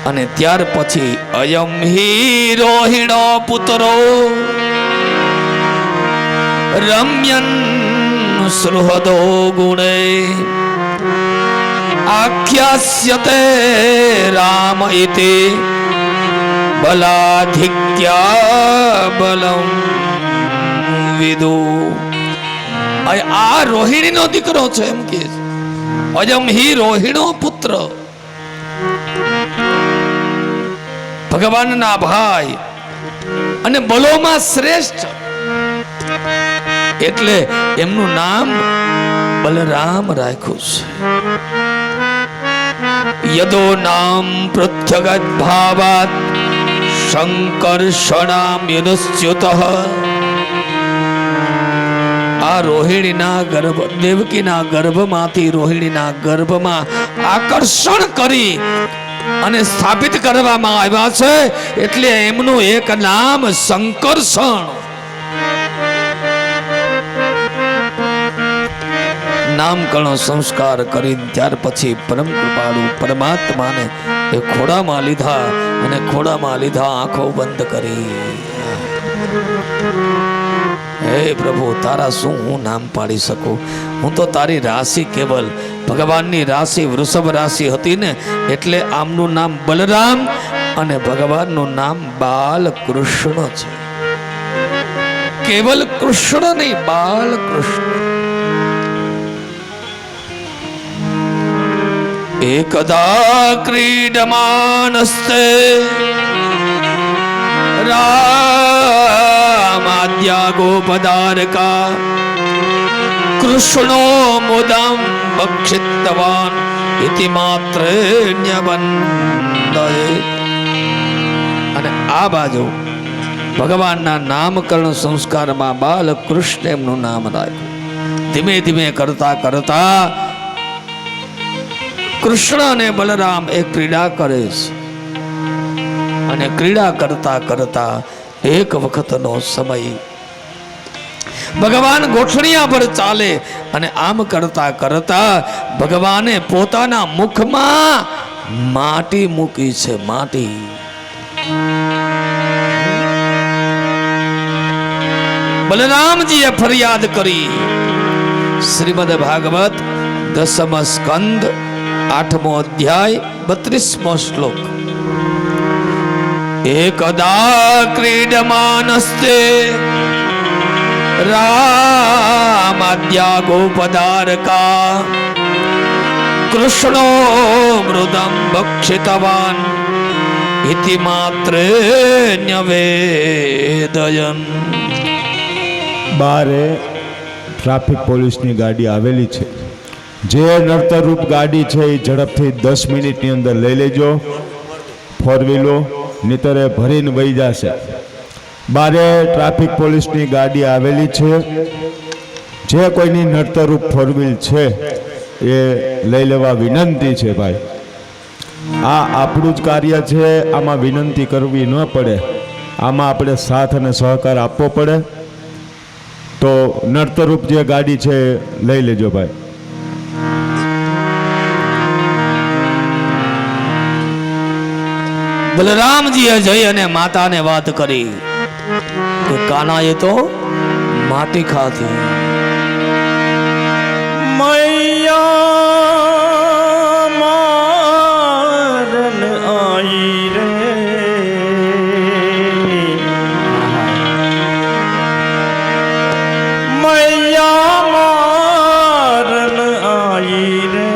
અને ત્યાર પછી અયમ હિ રોહિણો પુત્રો રમ્યન સુહૃદો ગુણે આખ્યાસ્યતે રામ ઇતિ બલાધિક્યા બલમ વિદુ. આ રોહિણીનો દીકરો છે એમ કે અયમ હિ રોહિણો પુત્ર, ભગવાનના ભાઈ અને બલોમાં શ્રેષ્ઠ, એટલે એમનું નામ બલરામ રાખ્યું છે. યદો નામ પૃથ્યગત ભાવાત શંકર્ષણામ યદસ્યુતઃ. આ રોહિણીના ગર્ભ દેવકીના ગર્ભમાંથી રોહિણીના ગર્ભમાં આકર્ષણ કરી અને સ્થાપિત કરવામાં આવ્યા છે, એટલે એમનું એક નામ શંકરષણ. નામકરણ સંસ્કાર કરીને ત્યાર પછી પરમ કૃપાળુ પરમાત્માને એ ખોડામાં લીધા અને ખોડામાં લીધા આંખો બંધ કરી. હે પ્રભુ, તારા શું હું નામ પાડી શકું? હું તો તારી રાશિ કેવલ ભગવાનની રાશિ વૃષભ રાશિ હતી ને, એટલે આમનું નામ બલરામ અને ભગવાનનું નામ બાલકૃષ્ણ છે. કેવલ કૃષ્ણ નહીં, બાલકૃષ્ણ. એકદા ક્રીડમાનસ્તે રામાદ્યા ગોપદારકા કૃષ્ણો મુદમ ભક્ષિતવાન ઇતિ માત્રેણ્યવંદયે. અને આ બાજુ ભગવાનના નામકરણ સંસ્કારમાં બાલકૃષ્ણ એમનું નામ રાખ્યું. ધીમે ધીમે કરતા કરતા કૃષ્ણ અને બલરામ એ ક્રીડા કરે છે, અને ક્રીડા કરતા કરતા એક વખતનો સમય ભગવાન ગોઠણિયા પર ચાલે, અને આમ કરતા કરતા ભગવાને પોતાના મુખમાં માટી મૂકી છે. માટી બલરામજીએ ફરિયાદ કરી. શ્રીમદ ભાગવત 10મ સ્કંદ 8મો અધ્યાય 32મો શ્લોક. એકદા ક્રીડમાનસ્તે રામાદ્યા ગોપદારકા કૃષ્ણો મૃદમ ભક્ષિતવાન ઇતિ માત્રેણ્યવેદયન. બારે ટ્રાફિક પોલીસની ગાડી આવેલી છે. જે નર્તરૂપ ગાડી છે એ ઝડપથી 10 મિનિટની અંદર લઈ લેજો. ફોર વ્હીલો નીતરે ભરીને વહી જશે. બારે ટ્રાફિક પોલીસની ગાડી આવેલી છે. જે કોઈની નર્તરૂપ ફોર વ્હીલ છે એ લઈ લેવા વિનંતી છે ભાઈ. આ આપણું જ કાર્ય છે, આમાં વિનંતી કરવી ન પડે. આમાં આપણે સાથ અને સહકાર આપવો પડે. તો નર્તરૂપ જે ગાડી છે લઈ લેજો ભાઈ. બલરામજીએ જઈ અને માતાને વાત કરી કે કાનાએ તો માટી ખાધી. મૈયા મારન આઈ રે, મૈયા મારન આઈ રે,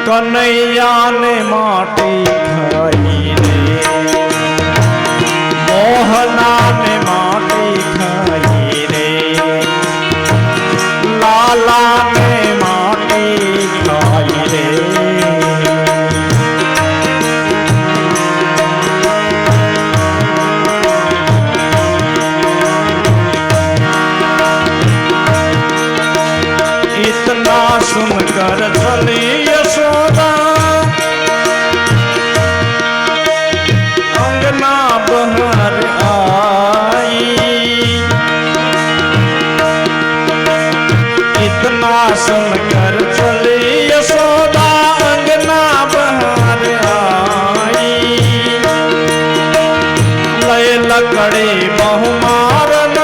કનૈયાને માટી ખાઈ રે, મોહનાને માટી ખાઈ રે, લાલાને માટી ખાઈ રે. इतना सुनकर चली यशोदा अंगना बहार आई. इतना सुनकर चली यशोदा अंगना बहार आई. लय लकड़ी बहु मारन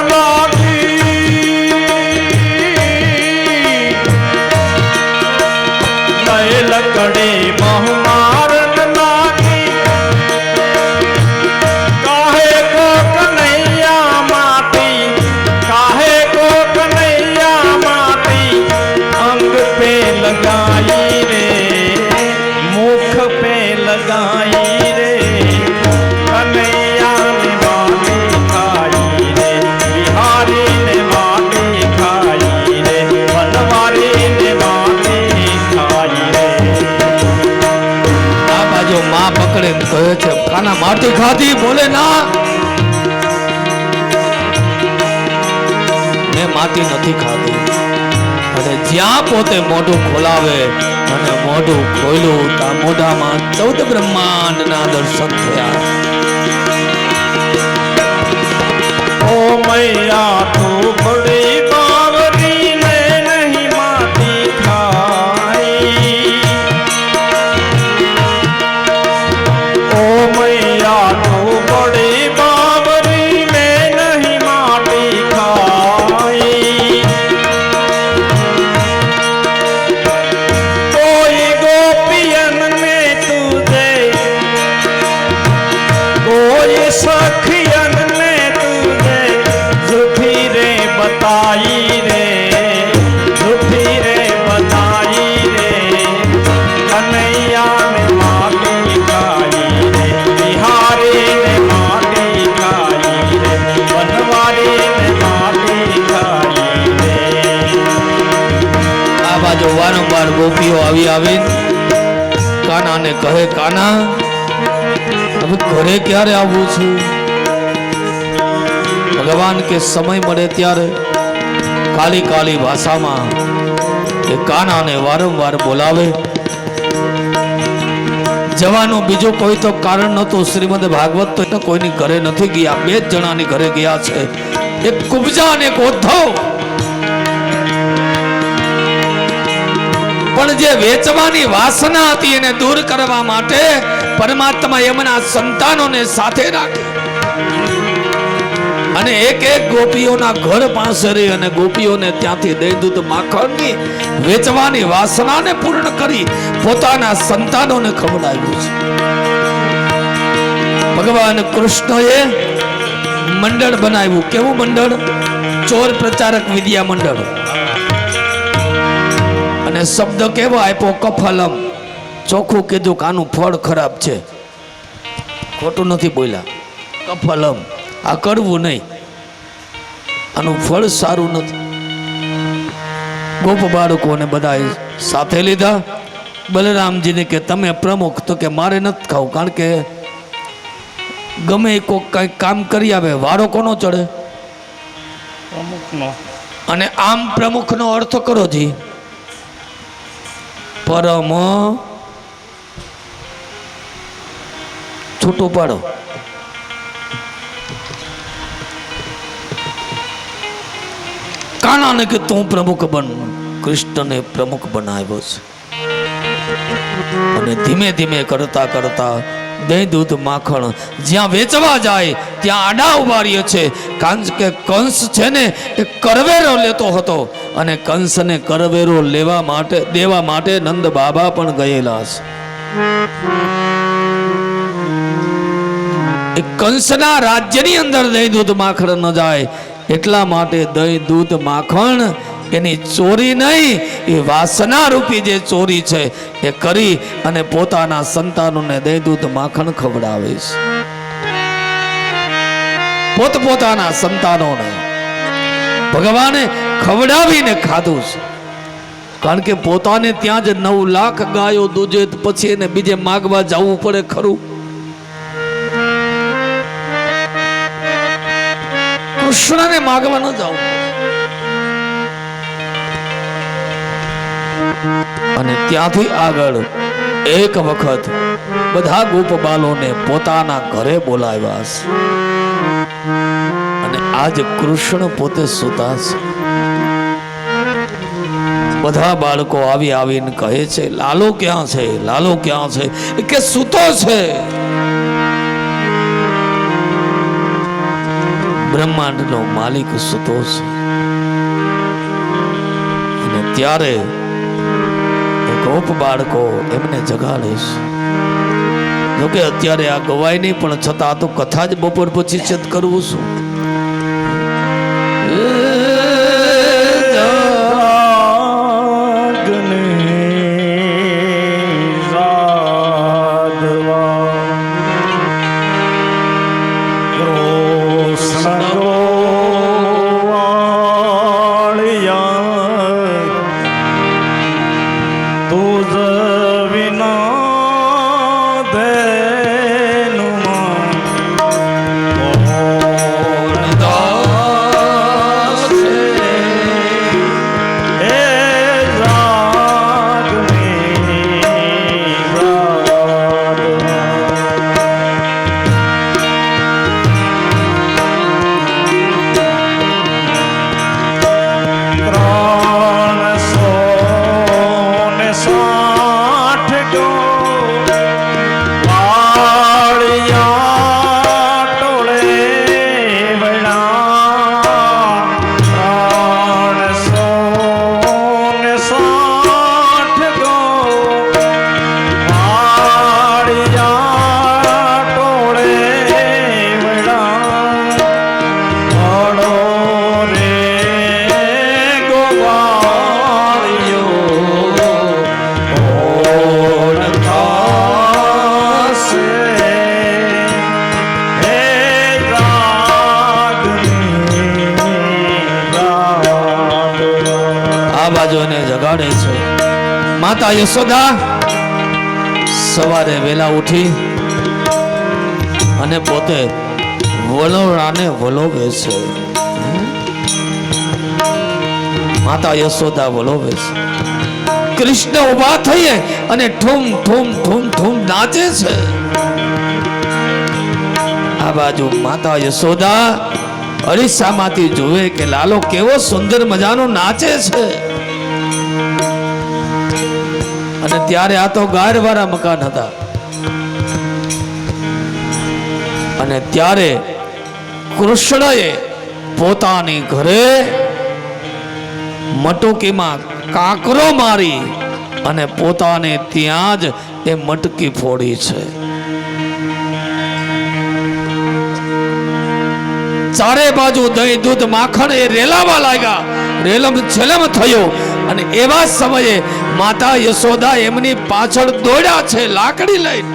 लकड़ी बहु मारन लागी. काहे को कन्हैया माटी, काहे को कन्हैया माटी अंग पे लगाई रे, मुख पे लगाई रे. कन्हैया ने माटी खाई रे, बिहारी ने माटी खाई रे, बनवारी ने माटी खाई रे. આ બાજુ માં પકડે કહે છે કાના માટી ખાધી. બોલે ના, માટી નથી ખાતી. અને જ્યાં પોતે મોઢું ખોલાવે અને મોઢું ખોલ્યું ત્યાં મોઢામાં 14 બ્રહ્માંડના દર્શન થયા. ઓ મૈયા તું બડી બાવરી ને નહીં માટી ખાઈ. ઓ મૈયા તું બડી બાવરી ને નહીં માટી ખાઈ. કોઈ ગોપિયન ને તુજે કોઈ સખિયન ને તુજે ઝૂઠી રે બતાઈ રે, ઝૂઠી રે બતાઈ રે. કનૈયા ને માટી ખાઈ રે, બિહારી ને માટી ખાઈ રે, વનવારી ને માટી ખાઈ રે. આ બાજુ વારંવાર ગોપીઓ આવીને કાનાને કહે, કાના હવે ઘરે ક્યારે આવવું છે? ભગવાન કે સમય મળે ત્યારે કાલી કાલી ભાષામાં એ કાનાને વારંવાર બોલાવે. જવાનું બીજું કોઈ તો કારણ નહોતું. શ્રીમદ ભાગવત તો કોઈની ઘરે નથી ગયા, 2 જ જણાની ઘરે ગયા છે, એક કુબજા અને એક ઉદ્ધવ. પણ જે વેચવાની વાસના હતી એને દૂર કરવા માટે પરમાત્મા એમના સંતાનોને સાથે રાખે અને એક એક ગોપીઓના ઘર પાસે રહી અને ગોપીઓને ત્યાંથી દહીં દૂધ માખણની વેચવાની વાસનાને પૂર્ણ કરી પોતાના સંતાનોને ખવડાવ્યું છે. ભગવાન કૃષ્ણએ મંડળ બનાવ્યું. કેવું મંડળ? ચોર પ્રચારક વિદ્યા મંડળ. અને શબ્દ કેવો આપ્યો? કફલમ. ચોખ્ખું કીધું કે આનું ફળ ખરાબ છે, ખોટું નથી બોલ્યા. કફલમ, આ કરવું નહીં, આનું ફળ સારું નથી. ગોપ બાળકોને બધા સાથે લીધા. બલરામજીને કે તમે પ્રમુખ, તો કે મારે નથી ખાવું, કારણ કે ગમે કોઈ કંઈક કામ કરી આવે વારો કોનો ચડે? પ્રમુખનો. અને આમ પ્રમુખનો અર્થ કરો જી, પરમ છૂટું પાડો. કાનાને કે તું પ્રમુખ બન. કૃષ્ણને પ્રમુખ બનાવ્યો છે. અને ધીમે ધીમે કરતા કરતા દહીં દૂધ માખણ જ્યાં વેચવા જાય ત્યાં આડા ઉભા રહે છે. કારણ કે કંસ છે ને એ કરવેરો લેતો હતો અને કંસને કરવેરો દેવા માટે નંદ બાબા પણ ગયેલા છે. એ કંસના રાજ્યની અંદર દહીં દૂધ માખણ ન જાય એટલા માટે દહીં દૂધ માખણ એની ચોરી નહીં, એ વાસના રૂપી જે ચોરી છે એ કરી અને પોતાના સંતાનોને દહીં દૂધ માખણ ખવડાવે છે. પોતપોતાના સંતાનોને ભગવાને ખવડાવીને ખાધું છે. કારણ કે પોતાને ત્યાં જ 9 લાખ ગાયો દૂધે, પછી એને બીજે માગવા જવું પડે ખરું? કૃષ્ણને માગવા ન જવું. અને ત્યાંથી આગળ એક વખત બધા ગોપબાલોને પોતાના ઘરે બોલાવ્યા છે. અને આજ કૃષ્ણ પોતે સૂતા છે. બધા બાળકો આવીને કહે છે, લાલો ક્યાં છે? લાલો ક્યાં છે? કે સૂતો છે. બ્રહ્માંડનો માલિક સૂતો છે. અને ત્યારે ગોપ બાળકો એમને જગાડે છે. જોકે અત્યારે આ ગવાય નહીં, પણ છતાં તો કથા જ બપોર પછી છે કરવું શું? આ બાજુ એને જગાડે છે. માતા યશોદા સવારે વહેલા ઉઠી અને પોતે વલોણાને વલોવે છે. માતા યશોદા વલોવે છે. કૃષ્ણ ઉભા થઈએ અને ઠૂમ ઠૂમ ઠૂમ ઠૂમ નાચે છે. આ બાજુ માતા યશોદા અરીસામાંથી જુએ કે લાલો કેવો સુંદર મજાનો નાચે છે. અને ત્યારે આ તો ગાયરવાળા મકાન હતા. અને ત્યારે કૃષ્ણએ પોતાની ઘરે મટુકીમાં કાંકરો મારી અને પોતાને ત્યાં જ એ મટકી ફોડી છે. ચારે બાજુ દહીં દૂધ માખણ એ રેલાવા લાગ્યા. રેલમ છેલમ થયો અને એવા સમયે માતા યશોદા એમની પાછળ દોડ્યા છે લાકડી લઈને.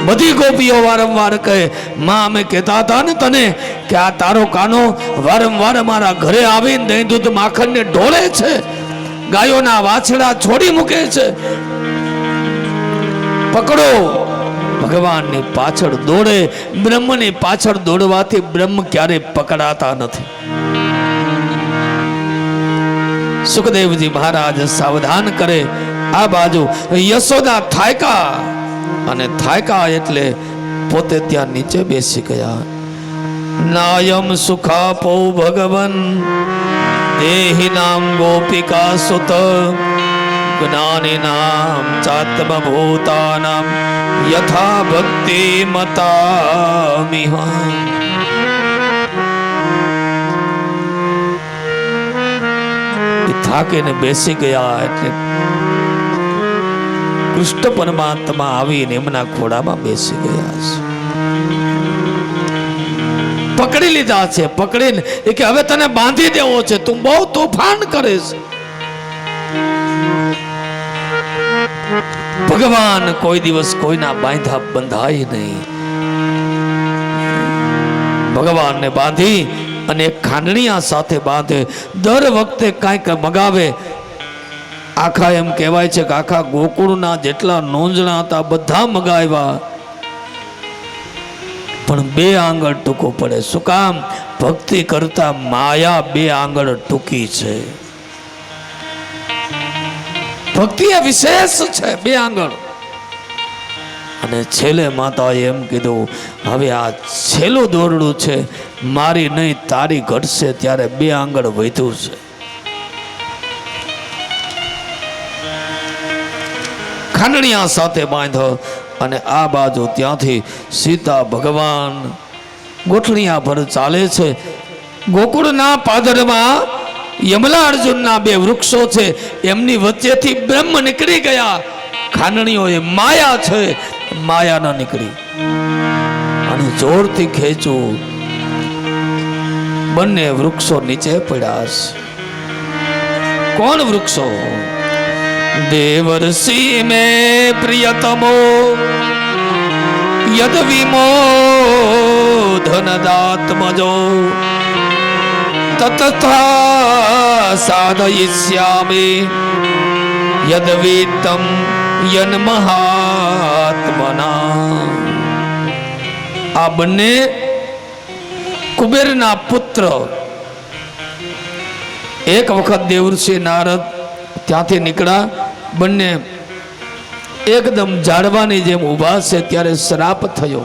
બધી ગોપીઓ વારંવાર કહે, માં અમે કહેતા હતા ને તને કે આ તારો કાનો વારંવાર અમારા ઘરે આવીને દહીં દૂધ માખણને ઢોળે છે, ગાયોના વાછડા છોડી મૂકે છે, પકડો. ભગવાનની પાછળ દોડે. બ્રહ્મની પાછળ દોડવાથી બ્રહ્મ ક્યારે પકડાતા નથી. સુખદેવજી મહારાજ સાવધાન કરે. આ બાજુ યશોદા થાયકા અને થાયકા એટલે પોતે ત્યાં નીચે બેસી ગયા. નાયમ સુખાપો ભગવન દેહી નામ ગોપિકા સુત જ્ઞાની નામ ચાત્મ ભૂતાનામ યથા ભક્તિ મતામિહા. થાકીને બેસી ગયા એટલે કૃષ્ણ પરમાત્મા આવીને એમના ખોડામાં બેસી ગયા છે. પકડી લીધા છે. પકડીને એ કે હવે તને બાંધી દેવો છે, તું બહુ તોફાન કરે છે. ભગવાન કોઈ દિવસ કોઈના બાંધા બંધાય નહીં. ભગવાનને બાંધી અને ખાંડણીયા સાથે બાંધે. દર વખતે કાંઈક મગાવે. આખા એમ કહેવાય છે કે આખા ગોકુળના જેટલા નોંજણા હતા બધા મગાવ્યા, પણ 2 આંગળ ટૂંકો પડે. શું કામ? ભક્તિ કરતા માયા 2 આંગળ ટૂંકી છે. ભક્તિ એ વિશેષ છે 2 આંગળ. અને છેલ્લે માતાએ એમ કીધું, હવે આ છેલ્લું દોરડું છે, મારી નહીં તારી ઘટશે. ત્યારે 2 આંગળ વધ્યું છે. ખાંડણીયા સાથે બાંધો. અને આ બાજુ ત્યાંથી સીતા ભગવાન ગોઠણિયા પર ચાલે છે. ગોકુળના પાદરમાં યમલા અર્જુનના 2 વૃક્ષો છે, એમની વચ્ચેથી બ્રહ્મ નીકળી ગયા. ખાંડણીઓ એ માયા છે, માયા ન નીકળી. અને જોરથી ખેંચું, બંને વૃક્ષો નીચે પડ્યા છે. કોણ વૃક્ષો? દેવર્ષિ મે પ્રિયતમો યદ વિમો ધનદાત્મજો તતથા સાધયિષ્યામિ યદ વિત્તમ યન મહાત્મના. આ બંને કુબેરના પુત્ર. એક વખત દેવર્ષિ નારદ ત્યાંથી નીકળ્યા. બંને એકદમ ઝાડવાની જેમ ઊભા છે ત્યારે શ્રાપ થયો.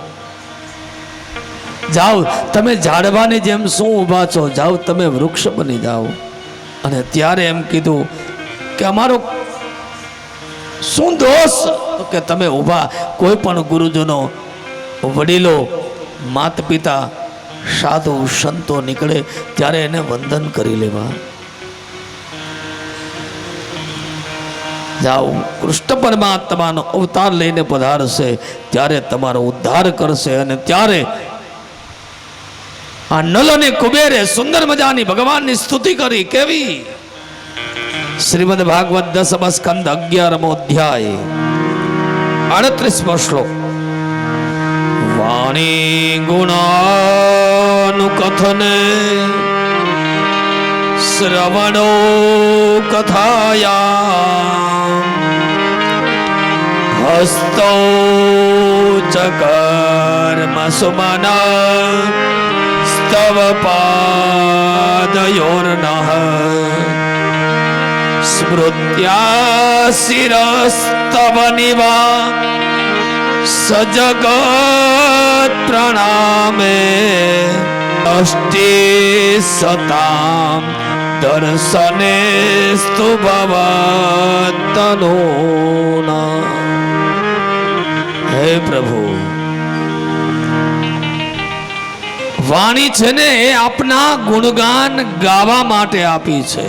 જાઓ તમે ઝાડવાની જેમ શું ઊભા છો, જાઓ તમે વૃક્ષ બની જાઓ. અને ત્યારે એમ કીધું કે અમારો શું દોષ કે તમે ઊભા? કોઈ પણ ગુરુજનો, વડીલો, માતા પિતા, સાધુ સંતો નીકળે ત્યારે એને વંદન કરી લેવા. જાઓ, કૃષ્ણ પરમાત્માનો અવતાર લઈને પધારશે ત્યારે તમારો ઉદ્ધાર કરશે. અને ત્યારે આ નલ અને કુબેરે સુંદર મજાની ભગવાનની સ્તુતિ કરી. કેવી? શ્રીમદ ભાગવત 10મ સ્કંદ 11મો અધ્યાય 38મો શ્લોક. વાણી ગુણાનુકથને શ્રવણો કથાયા હસ્તો ચકર્મ સુમન સ્તવ પાદયોર્નઃ સ્મૃત્યા શિરસ્તવ નિવા સજગત પ્રણામે અષ્ટે સતામ દર્શને સ્તુ ભવતનોના. હે પ્રભુ, વાણી છે ને એ આપના ગુણગાન ગાવા માટે આપી છે.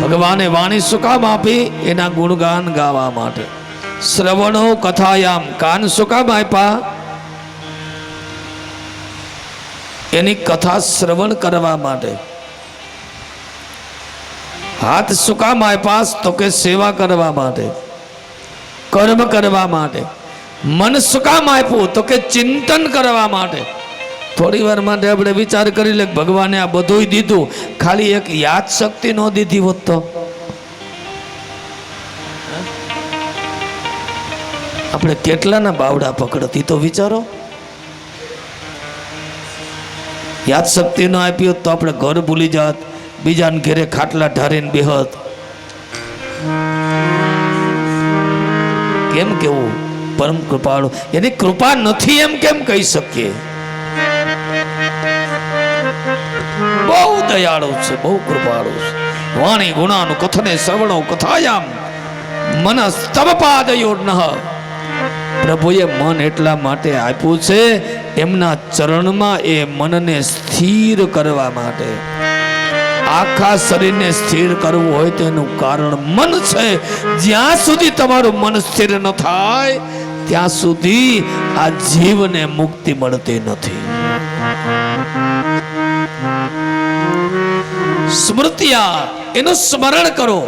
ભગવાને વાણી શું કામ આપી? એના ગુણગાન ગાવા માટે. શ્રવણો કથાયામ, કાન શું કામ આપ્યા? એની કથા શ્રવણ કરવા માટે. હાથ શું કામ આપ્યા? તો કે સેવા કરવા માટે, કર્મ કરવા માટે. મન શું કામ આપ્યું? તો કે ચિંતન કરવા માટે. થોડી વાર માટે આપણે વિચાર કરી લે, ભગવાને આ બધું દીધું, ખાલી એક યાદ શક્તિ ન દીધી હોત તો આપણે કેટલાના બાવડા પકડતી, તો વિચારો. યાદ શક્તિ ન આપી હોત તો આપણે ઘર ભૂલી જાત, બીજાને ઘેરે ખાટલા ઢારીને બેહત. કેમ કેવું પરમ કૃપાળુ? એની કૃપા નથી એમ કેમ કહી શકીએ? બહુ દયાળુ છે, બહુ કૃપાળુ છે. વાણી ગુણાનું કથને શ્રવણો કથાયામ મનસ્તવ પાદયોર્નઃ. પ્રભુએ મન એટલા માટે આપ્યું છે, એમના ચરણમાં એ મનને સ્થિર કરવા માટે. આખા શરીરને સ્થિર કરવું હોય તો એનું કારણ મન છે. જ્યાં સુધી તમારું મન સ્થિર ન થાય ત્યાં સુધી આ જીવને મુક્તિ મળતી નથી. સ્મૃત્યા, એનું સ્મરણ કરો.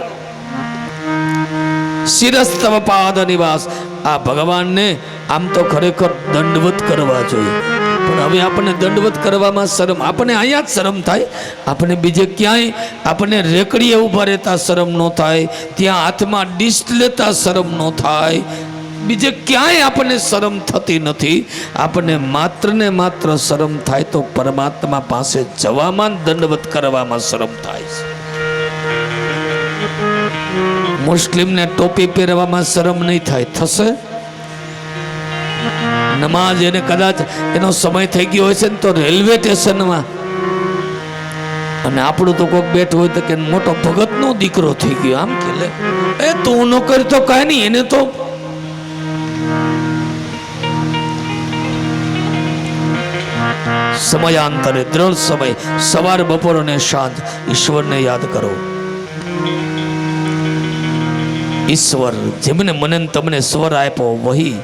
શિરસ્તવ પાદ નિવાસ. આ ભગવાનને આમ તો ખરેખર દંડવત કરવા જોઈએ, પણ હવે આપણને દંડવત કરવામાં શરમ. આપણને અહીંયા જ શરમ થાય, આપણને બીજે ક્યાંય આપણને રેકડીએ ઊભા રહેતા શરમ ન થાય, ત્યાં હાથમાં ડીશ લેતા શરમ ન થાય, બીજે ક્યાંય આપણને શરમ થતી નથી. આપણને માત્ર ને માત્ર શરમ થાય તો પરમાત્મા પાસે જવામાં, દંડવત કરવામાં શરમ થાય છે. મુસ્લિમને ટોપી પહેરવામાં શરમ નહીં થાય, થશે? નમાઝ એને કદાચ એનો સમય થઈ ગયો હોય છે ને તો રેલવે સ્ટેશનમાં, અને આપણું તો કોઈક બેઠું હોય તો કે મોટો ભગતનો દીકરો થઈ ગયો, આમ કે લે એ તું ન કરી તો કાંઈ નહીં, એને તો સમયાંતરે દ્રઢ સમય, સવાર બપોર અને સાંજ ઈશ્વરને યાદ કરો. ઈશ્વર જેમને મને તમને સ્વર આપ્યો, વહી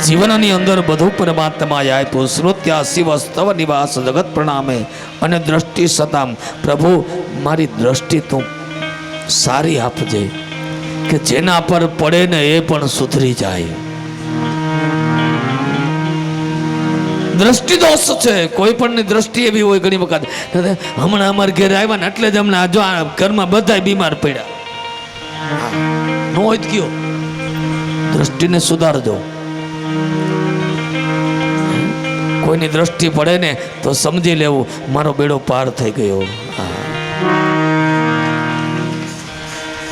જીવનની અંદર બધું પરમાત્માએ આપ્યું. શ્રોત્યા શિવ સ્તવ નિવાસ જગત પ્રણામે અને દ્રષ્ટિ સતામ. પ્રભુ મારી દ્રષ્ટિ તું સારી આપજે કે જેના પર પડે ને એ પણ સુધરી જાય. દ્રષ્ટિ દોષ છે, કોઈ પણ દ્રષ્ટિ એવી હોય ઘણી વખત. હમણાં અમારે ઘેર આવ્યા ને એટલે જ હમણાં જો ઘરમાં બધા બીમાર પડ્યા. નો હોય કયો દ્રષ્ટિને સુધારજો. કોઈની દ્રષ્ટિ પડે ને તો સમજી લેવું મારો બેડો પાર થઈ ગયો.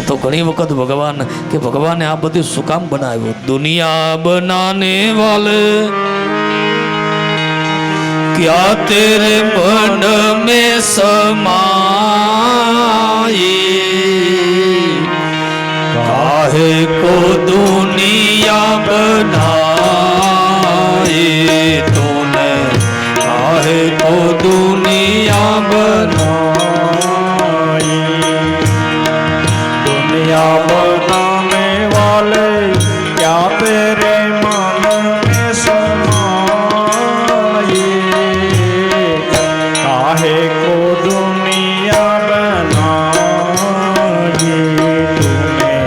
તો ઘણી વખત ભગવાન કે ભગવાને આ બધું શું કામ બનાવ્યું? દુનિયા બનાને વાલે क्या तेरे मन में समाए, काहे को दुनिया बनाए तूने, काहे को दुनिया बनाए. दुनिया बनाने वाले क्या तेरे मन में समाए, काहे को दुनिया बनाई तूने,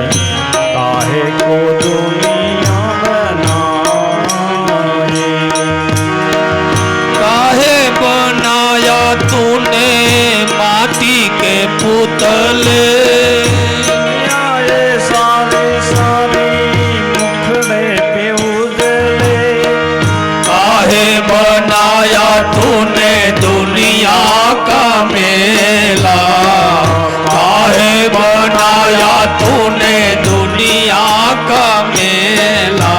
काहे को दुनिया बनाई. बनाया तूने दुनिया का मेला, काहे बनाया तूने दुनिया का मेला,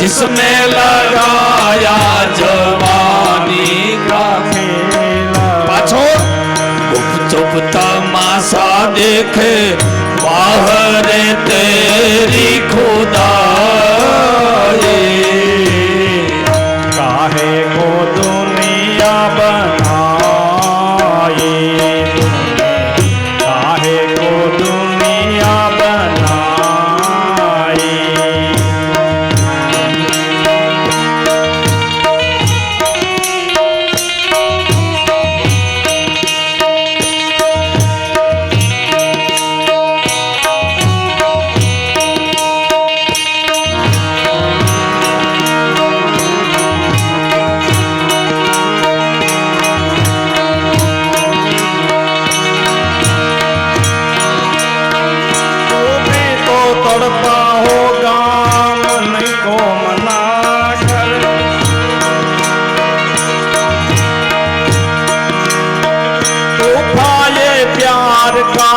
जिसमें लगाया जवानी का खेला पाछो गुप चुप तमाशा देखे बाहर तेरी खुदाई, काहे को दुनिया बनाई तूने, काहे को दुनिया बनाई। तड़पा होगा मन को मना कर, तूफाए प्यार का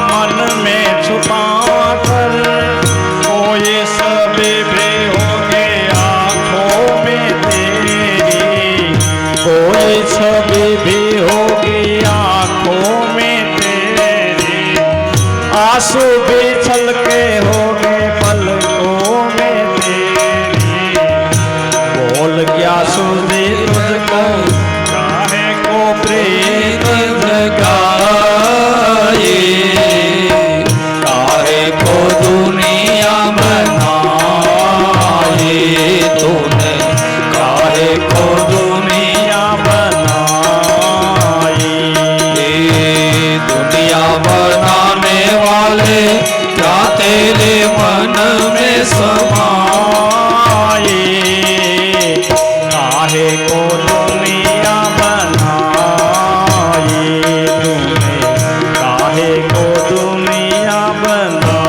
मन में छुपा कर, कोई सभी भी हो गया आँखों में तेरी, कोई छवि भी होगी आँखों में तेरी, आंसू भी छलके होंगे पलकों में तेरी, बोल क्या सुधी तुझको काहे को प्रीत जगाए, काहे को दुनिया बनाए तूने, काहे को दुनिया बनाई। दुनिया बनाने वाले क्या तेरे मन में समाई, काहे को दुनिया बनाई तूने, काहे को दुनिया बनाई।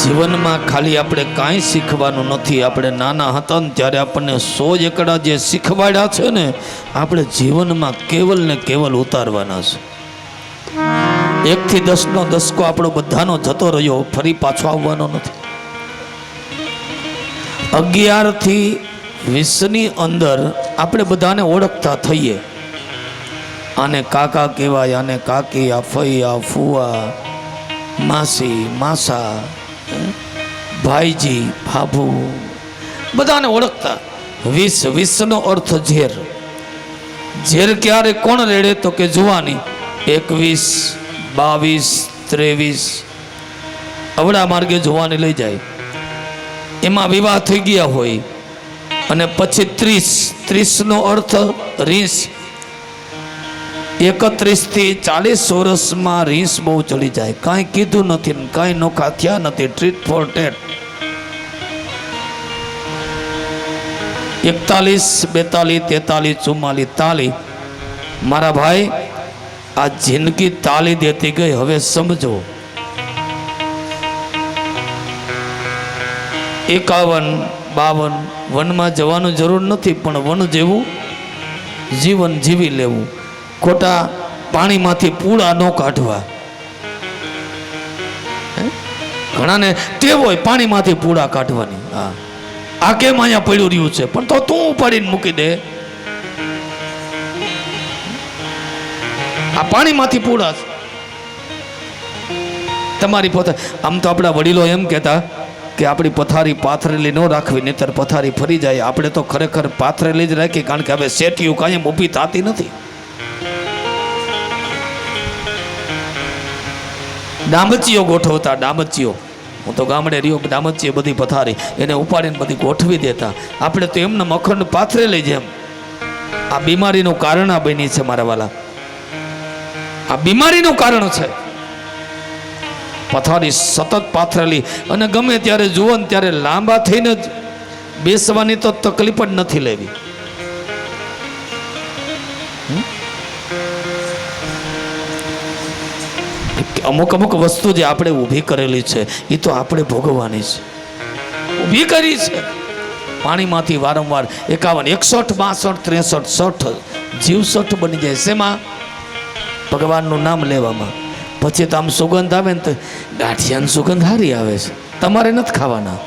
જીવનમાં ખાલી આપણે કાંઈ શીખવાનું નથી. આપણે નાના હતા ને ત્યારે આપણને 100 એકડા જે શીખવાડ્યા છે ને, આપણે જીવનમાં કેવલ ને કેવલ ઉતારવાના છે. 1 થી 10 નો દસકો આપણો બધાનો જતો રહ્યો, ફરી પાછો આવવાનો નથી. 11 થી 20 ની અંદર આપણે બધાને ઓળખતા થઈએ. આને કાકા કહેવાય, આને કાકી, આ ફઈ, આ ફુવા, માસી, માસા, ભાઈજી, ભાભુ, બધાને ઓળખતા. 20 નો અર્થ ઝેર. ઝેર ક્યારે કોણ રેડે તો કે જુવાની. 21, 22, 23 અવળા માર્ગે જુવાની લઈ જાય. એમાં વિવાહ થઈ ગયા હોય. અને પછી 30 નો અર્થ રીસ. 31 થી 40 વર્ષમાં રીસ બહુ ચડી જાય. કાંઈ કીધું નથી, કાંઈ નોખા થયા નથી. Treat four TET. 41, 42, 43, 44 તાલી. મારા ભાઈ, આ જિંદગી તાલી દેતી ગઈ. હવે સમજો. 51, 52 વનમાં જવાનું જરૂર નથી, પણ વન જેવું જીવન જીવી લેવું. ખોટા પાણીમાંથી પૂળા ન કાઢવા. ઘણાને ટેવ હોય પાણીમાંથી પૂળા કાઢવાની. હા, આ કેમ અહીંયા પડ્યું રહ્યું છે, પણ તો તું ઉપાડીને મૂકી દે. આ પાણીમાંથી પૂળા છે. તમારી પોતે આમ તો આપણા વડીલો એમ કહેતા કે આપણી પથારી પાથરેલી ન રાખવી, નહીતર પથારી ફરી જાય. આપણે તો ખરેખર પાથરેલી જ રાખી, કારણ કે હવે સેટિયું કાંઈ ઊભી થતી નથી. ડામચીઓ ગોઠવતા. ડામચીઓ, હું તો ગામડે રહ્યો, ડામચીઓ બધી પથારી એને ઉપાડીને બધી ગોઠવી દેતા. આપણે તો એમને અખંડ પાથરેલી જેમ. આ બીમારીનું કારણ આ બની છે મારા વાલા. આ બીમારીનું કારણ છે. પથારી સતત પાથરેલી, અને ગમે ત્યારે જુઓ ને ત્યારે લાંબા થઈને જ બેસવાની તો તકલીફ જ નથી લેવી. અમુક વસ્તુ જે આપણે ઊભી કરેલી છે એ તો આપણે ભોગવવાની છે. ઊભી કરી છે. પાણીમાંથી વારંવાર 51, 61, 62, 63, 60 જીવ 60 બની જાય. શેમાં? ભગવાનનું નામ લેવામાં. પછી તો આમ સુગંધ આવે ને તો ગાંઠિયાની સુગંધ સારી આવે છે, તમારે નથી ખાવાના.